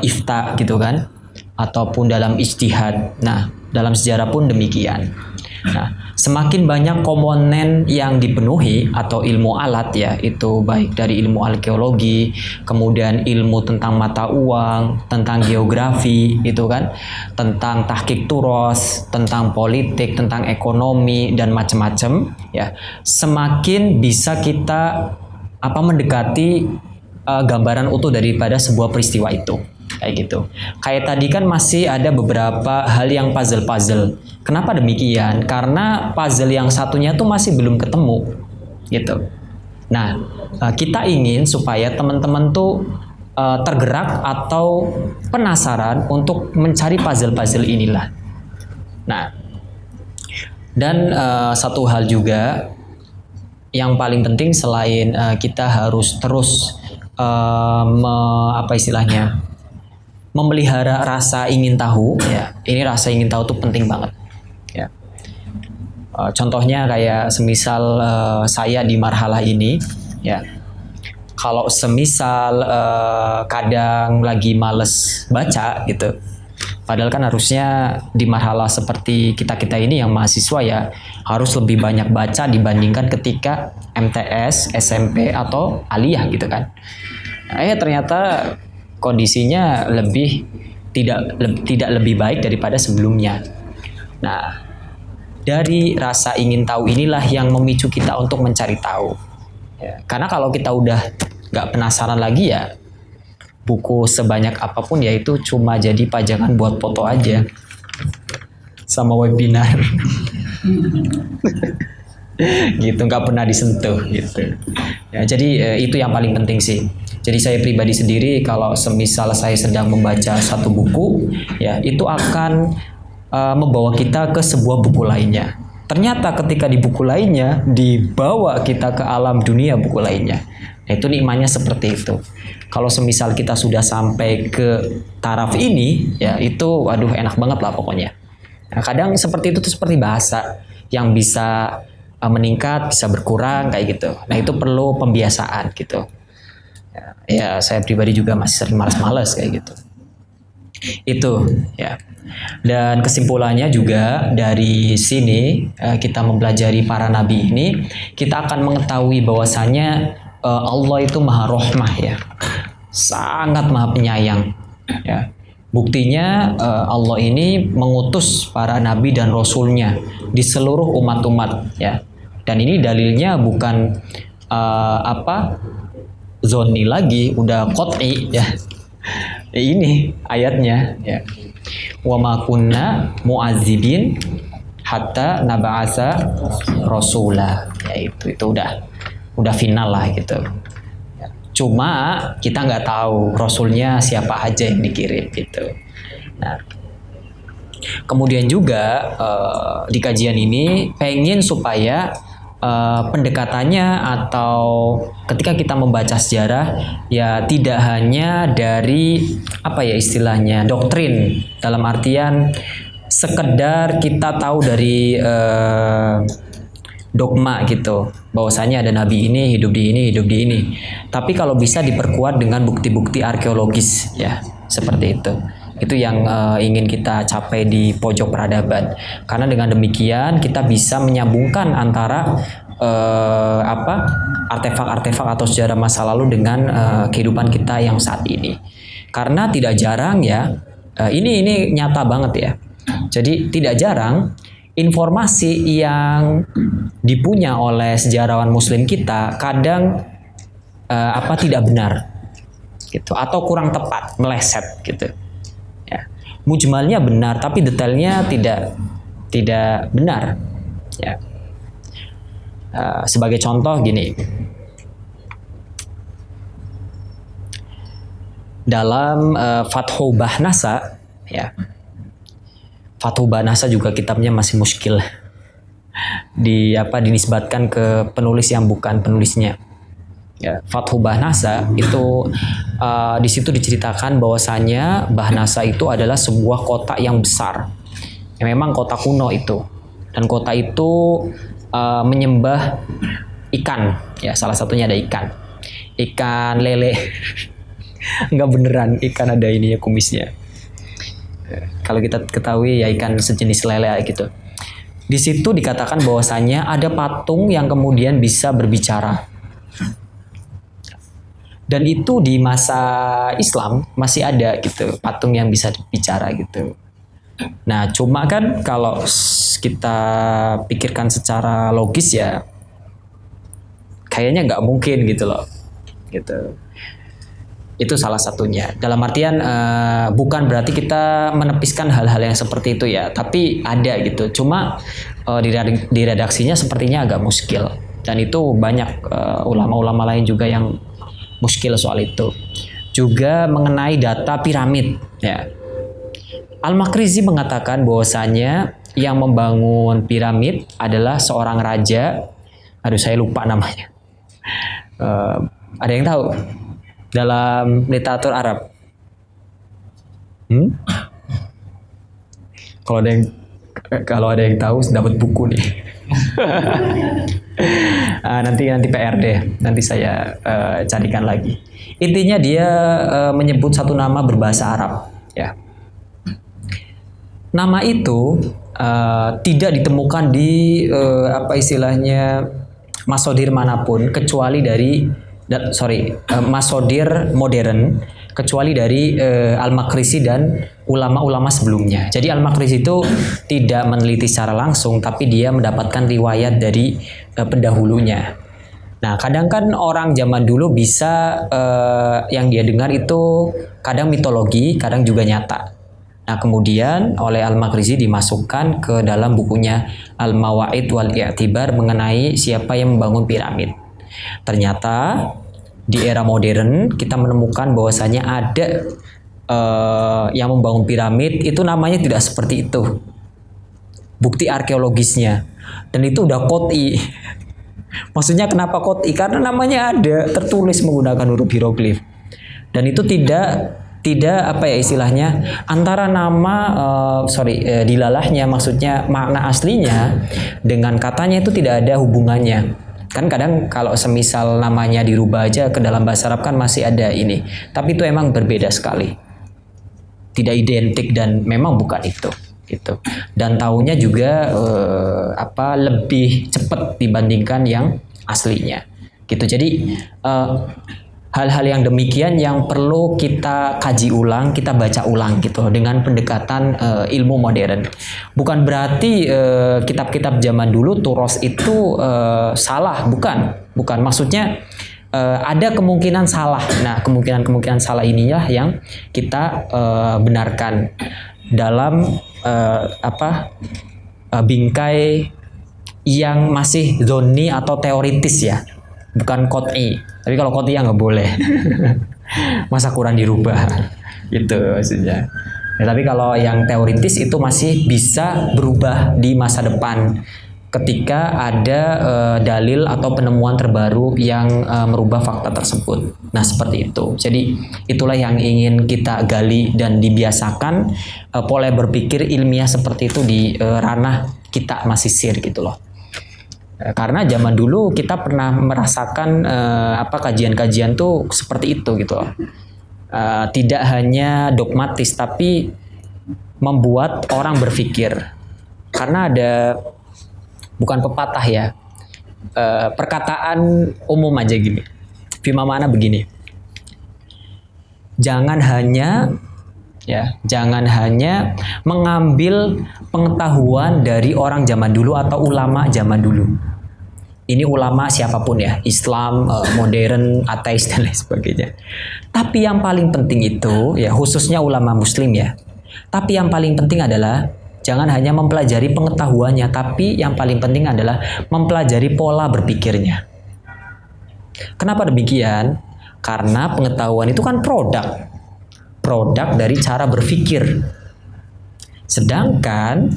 Speaker 1: ifta gitu kan, ataupun dalam ijtihad. Nah, dalam sejarah pun demikian. Nah, semakin banyak komponen yang dipenuhi atau ilmu alat ya, itu baik dari ilmu arkeologi, kemudian ilmu tentang mata uang, tentang geografi itu kan, tentang tahqiq turos, tentang politik, tentang ekonomi dan macam-macam ya, semakin bisa kita mendekati gambaran utuh daripada sebuah peristiwa itu. Kayak gitu. Kayak tadi kan masih ada beberapa hal yang puzzle-puzzle. Kenapa demikian? Karena puzzle yang satunya tuh masih belum ketemu gitu. Nah, kita ingin supaya teman-teman tuh tergerak atau penasaran untuk mencari puzzle-puzzle inilah. Nah, dan satu hal juga yang paling penting selain kita harus terus memelihara rasa ingin tahu ya. Ini rasa ingin tahu tuh penting banget ya. Contohnya kayak semisal saya di marhalah ini ya, kalau semisal kadang lagi males baca gitu, padahal kan harusnya di marhalah seperti kita ini yang mahasiswa ya harus lebih banyak baca dibandingkan ketika MTS, SMP atau aliyah gitu kan. Ternyata kondisinya tidak lebih baik daripada sebelumnya. Nah, dari rasa ingin tahu inilah yang memicu kita untuk mencari tahu. Ya, karena kalau kita udah nggak penasaran lagi ya, buku sebanyak apapun ya itu cuma jadi pajangan buat foto aja, sama webinar. Gitu, nggak pernah disentuh gitu. Ya, jadi itu yang paling penting sih. Jadi saya pribadi sendiri kalau semisal saya sedang membaca satu buku ya, itu akan membawa kita ke sebuah buku lainnya. Ternyata ketika di buku lainnya dibawa kita ke alam dunia buku lainnya. Nah, itu nikmatnya seperti itu. Kalau semisal kita sudah sampai ke taraf ini ya, itu waduh enak banget lah pokoknya. Nah, kadang seperti itu tuh seperti bahasa yang bisa meningkat, bisa berkurang kayak gitu. Nah, itu perlu pembiasaan gitu. Ya, saya pribadi juga masih sering malas-malas kayak gitu. Itu ya. Dan kesimpulannya juga dari sini kita mempelajari para nabi ini, kita akan mengetahui bahwasanya Allah itu maha rahmah ya, sangat maha penyayang ya. Buktinya Allah ini mengutus para nabi dan rasulnya di seluruh umat-umat ya. Dan ini dalilnya bukan zonni lagi, udah qot'i ya. Ini ayatnya ya. Wa ma kunna mu'adzibin hatta naba'atsa rasula. Ya itu udah final lah gitu. Cuma kita nggak tahu rasulnya siapa aja yang dikirim gitu. Nah, kemudian juga di kajian ini pengen supaya pendekatannya atau ketika kita membaca sejarah ya tidak hanya dari apa ya istilahnya doktrin dalam artian sekedar kita tahu dari dogma gitu bahwasanya ada nabi ini hidup di ini tapi kalau bisa diperkuat dengan bukti-bukti arkeologis ya seperti itu yang ingin kita capai di pojok peradaban karena dengan demikian kita bisa menyambungkan antara artefak-artefak atau sejarah masa lalu dengan kehidupan kita yang saat ini karena tidak jarang ya ini nyata banget ya jadi tidak jarang informasi yang dipunya oleh sejarawan muslim kita kadang tidak benar gitu atau kurang tepat meleset gitu ya mujmalnya benar tapi detailnya tidak benar ya sebagai contoh gini dalam Fathu Bahnasa ya Fathu Bahnasa juga kitabnya masih muskil dinisbatkan ke penulis yang bukan penulisnya ya, Fathu Bahnasa itu di situ diceritakan bahwasanya Bahnasa itu adalah sebuah kota yang besar ya, memang kota kuno itu dan kota itu menyembah ikan ya salah satunya ada ikan lele nggak beneran ikan ada ini ya kumisnya kalau kita ketahui ya ikan sejenis lele gitu. Di situ dikatakan bahwasanya ada patung yang kemudian bisa berbicara. Dan itu di masa Islam masih ada gitu, patung yang bisa bicara gitu. Nah, cuma kan kalau kita pikirkan secara logis ya kayaknya nggak mungkin gitu loh. Gitu. Itu salah satunya. Dalam artian bukan berarti kita menepiskan hal-hal yang seperti itu ya, tapi ada gitu. Cuma di redaksinya sepertinya agak muskil. Dan itu banyak ulama-ulama lain juga yang muskil soal itu. Juga mengenai data piramid ya. Al-Makrizi mengatakan bahwasanya yang membangun piramid adalah seorang raja. Aduh saya lupa namanya. Ada yang tahu? Dalam literatur Arab. Kalau ada yang tahu dapat buku nih. Nanti PR deh. Nanti saya carikan lagi. Intinya dia menyebut satu nama berbahasa Arab, ya. Nama itu tidak ditemukan di masodir manapun kecuali dari masodir modern kecuali dari Al-Makrizi dan ulama-ulama sebelumnya. Jadi Al-Makrizi itu tidak meneliti secara langsung tapi dia mendapatkan riwayat dari pendahulunya. Nah, kadang kan orang zaman dulu bisa yang dia dengar itu kadang mitologi, kadang juga nyata. Nah, kemudian oleh Al-Makrizi dimasukkan ke dalam bukunya Al-Mawa'id wal I'tibar mengenai siapa yang membangun piramid. Ternyata di era modern kita menemukan bahwasanya ada yang membangun piramid itu namanya tidak seperti itu. Bukti arkeologisnya dan itu udah qot'i. Maksudnya kenapa qot'i? Karena namanya ada tertulis menggunakan huruf hieroglif. Dan itu tidak antara nama dilalahnya maksudnya makna aslinya dengan katanya itu tidak ada hubungannya. Kan kadang kalau semisal namanya dirubah aja ke dalam bahasa Arab kan masih ada ini. Tapi itu emang berbeda sekali. Tidak identik dan memang bukan itu. Gitu. Dan tahunnya juga lebih cepat dibandingkan yang aslinya. Gitu. Jadi hal-hal yang demikian yang perlu kita kaji ulang, kita baca ulang gitu dengan pendekatan ilmu modern. Bukan berarti kitab-kitab zaman dulu turos itu salah, bukan. Maksudnya ada kemungkinan salah. Nah, kemungkinan salah inilah yang kita benarkan dalam bingkai yang masih zonni atau teoritis ya. Bukan qot'i. Tapi kalau qot'i ya nggak boleh. Masa Quran dirubah. Gitu maksudnya. Ya, tapi kalau yang teoritis itu masih bisa berubah di masa depan ketika ada dalil atau penemuan terbaru yang merubah fakta tersebut. Nah, seperti itu. Jadi, itulah yang ingin kita gali dan dibiasakan pola berpikir ilmiah seperti itu di ranah kita masisir gitu loh. Karena zaman dulu kita pernah merasakan kajian-kajian tuh seperti itu gitu loh. Tidak hanya dogmatis tapi membuat orang berpikir. Karena ada bukan pepatah ya, perkataan umum aja gini. Bima mana begini. Jangan hanya mengambil pengetahuan dari orang zaman dulu atau ulama zaman dulu. Ini ulama siapapun ya, Islam, modern, ateis dan lain sebagainya. Tapi yang paling penting itu ya khususnya ulama muslim ya. Tapi yang paling penting adalah jangan hanya mempelajari pengetahuannya, tapi yang paling penting adalah mempelajari pola berpikirnya. Kenapa demikian? Karena pengetahuan itu kan produk dari cara berpikir. Sedangkan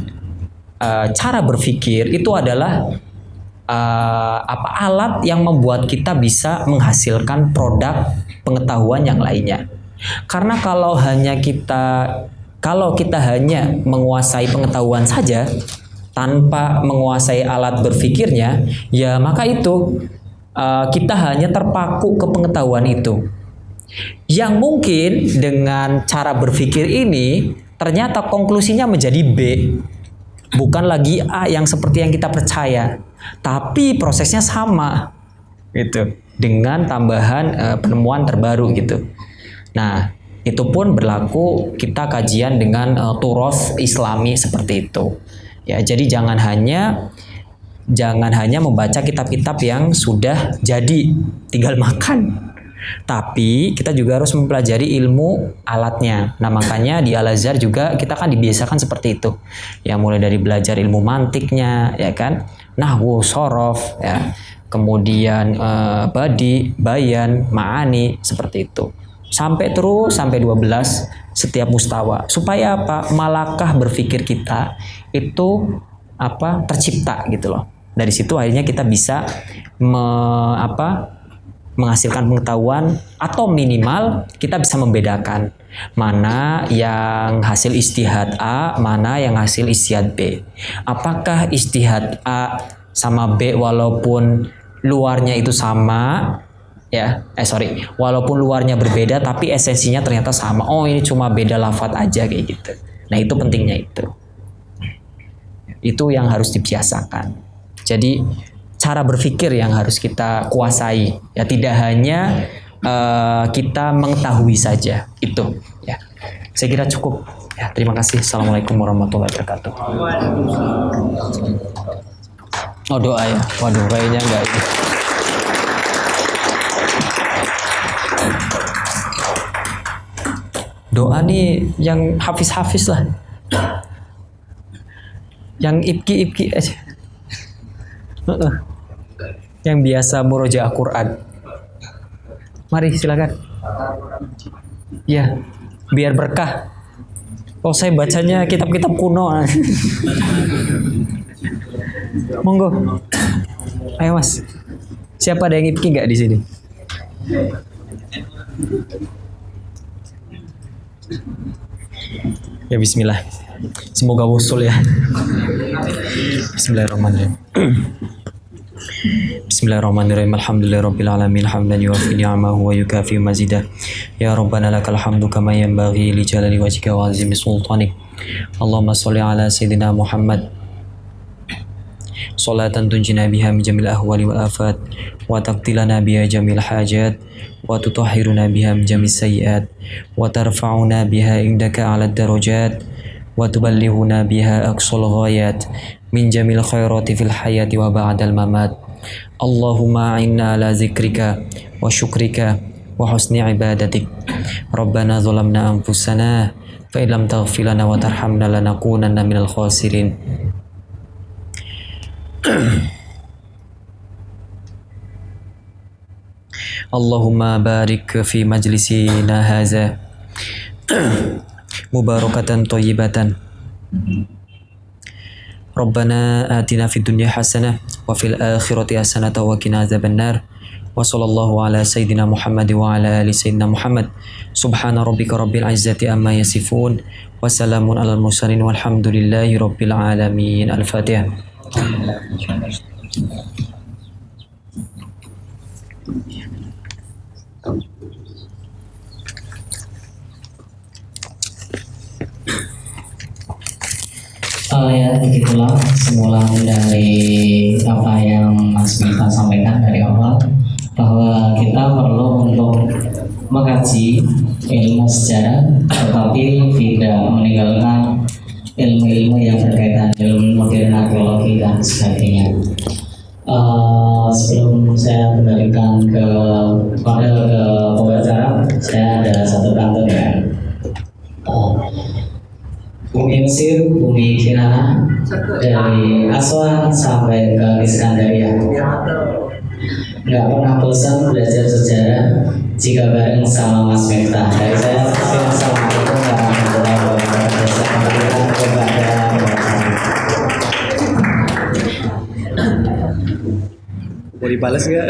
Speaker 1: cara berpikir itu adalah alat yang membuat kita bisa menghasilkan produk pengetahuan yang lainnya. Karena kalau kita hanya menguasai pengetahuan saja tanpa menguasai alat berpikirnya, ya maka itu kita hanya terpaku ke pengetahuan itu. Yang mungkin dengan cara berpikir ini ternyata konklusinya menjadi B. Bukan lagi A yang seperti yang kita percaya, tapi prosesnya sama gitu dengan tambahan penemuan terbaru gitu. Nah, itu pun berlaku kita kajian dengan turos Islami seperti itu. Ya, jadi jangan hanya membaca kitab-kitab yang sudah jadi tinggal makan. Tapi kita juga harus mempelajari ilmu alatnya. Nah, makanya di Al-Azhar juga kita kan dibiasakan seperti itu. Ya, mulai dari belajar ilmu mantiknya, ya kan? Nahwu, shorof, ya. Kemudian badi, bayan, ma'ani, seperti itu. Sampai 12 setiap mustawa. Supaya apa? Malakah berpikir kita itu tercipta gitu loh. Dari situ akhirnya kita bisa menghasilkan pengetahuan atau minimal kita bisa membedakan mana yang hasil ijtihad A, mana yang hasil ijtihad B. Apakah ijtihad A sama B walaupun luarnya itu sama walaupun luarnya berbeda tapi esensinya ternyata sama. Oh, ini cuma beda lafadz aja kayak gitu. Nah, itu pentingnya itu. Itu yang harus dibiasakan. Jadi cara berpikir yang harus kita kuasai, ya tidak hanya kita mengetahui saja itu. Ya, saya kira cukup. Ya, terima kasih. Assalamualaikum warahmatullahi wabarakatuh. Oh, doa ya. Waduh, kayaknya enggak itu. Doa nih yang hafiz-hafiz lah, yang ibki aja. Yang biasa murojaah Quran. Mari silakan. Ya, biar berkah. Oh, saya bacanya kitab-kitab kuno. Monggo. Ayo Mas. Siapa ada yang ibki nggak di sini? Ya, bismillah. Semoga wusul ya. Bismillahirrahmanirrahim. Bismillahirrahmanirrahim. Alhamdulillahirabbil alamin hamdan yuwaffi ni'amahu wa yukafi mazidah. Ya Rabbana lakal hamdu kama yanbaghi li jalali wajhika wa 'azimi sultanik. Allahumma shalli ala sayidina Muhammad salatan tunjina biha min jamil ahwali wal afat wa taqtilana biha jamil hajat wa tutahhiruna biha min jamis sayyiat wa tarfa'una biha indaka 'ala darajat wa tuballighuna biha aqsal ghayat min jamil khairati fil hayati wa ba'dal mamat. Allahumma a'inna ala zikrika wa syukrika wa husni ibadatik. Rabbana zalamna anfusana fa illam taghfir lana wa tarhamna lanakunanna minal khasirin. Allahumma barik fi majlisina hadza mubarakatan thayyibatan. Rabbana atina fid dunya hasanah wa fil akhirati hasanah wa qina adzabannar. Wa sallallahu ala sayyidina Muhammad wa ala ali sayyidina Muhammad. Subhana rabbika rabbil izzati amma yasifun wa salamun alal mursalin walhamdulillahi rabbil alamin. Al-Fatihah.
Speaker 3: Ya begitulah semula dari apa yang Mas Mita sampaikan dari awal, bahwa kita perlu untuk mengkaji ilmu sejarah tetapi tidak meninggalkan ilmu-ilmu yang berkaitan ilmu modern, arkeologi dan sebagainya. Sebelum saya kembalikan ke pembicara, saya ada satu pantun ya. Bumi Mesir, bumi Kinana, dari Aswan sampai ke Iskandaria. Nggak pernah bosan belajar sejarah jika bareng sama Mas Miftah. Dari saya, assalamualaikum warahmatullahi wabarakatuh. Sampai jumpa kepada
Speaker 4: Mau dibalas nggak?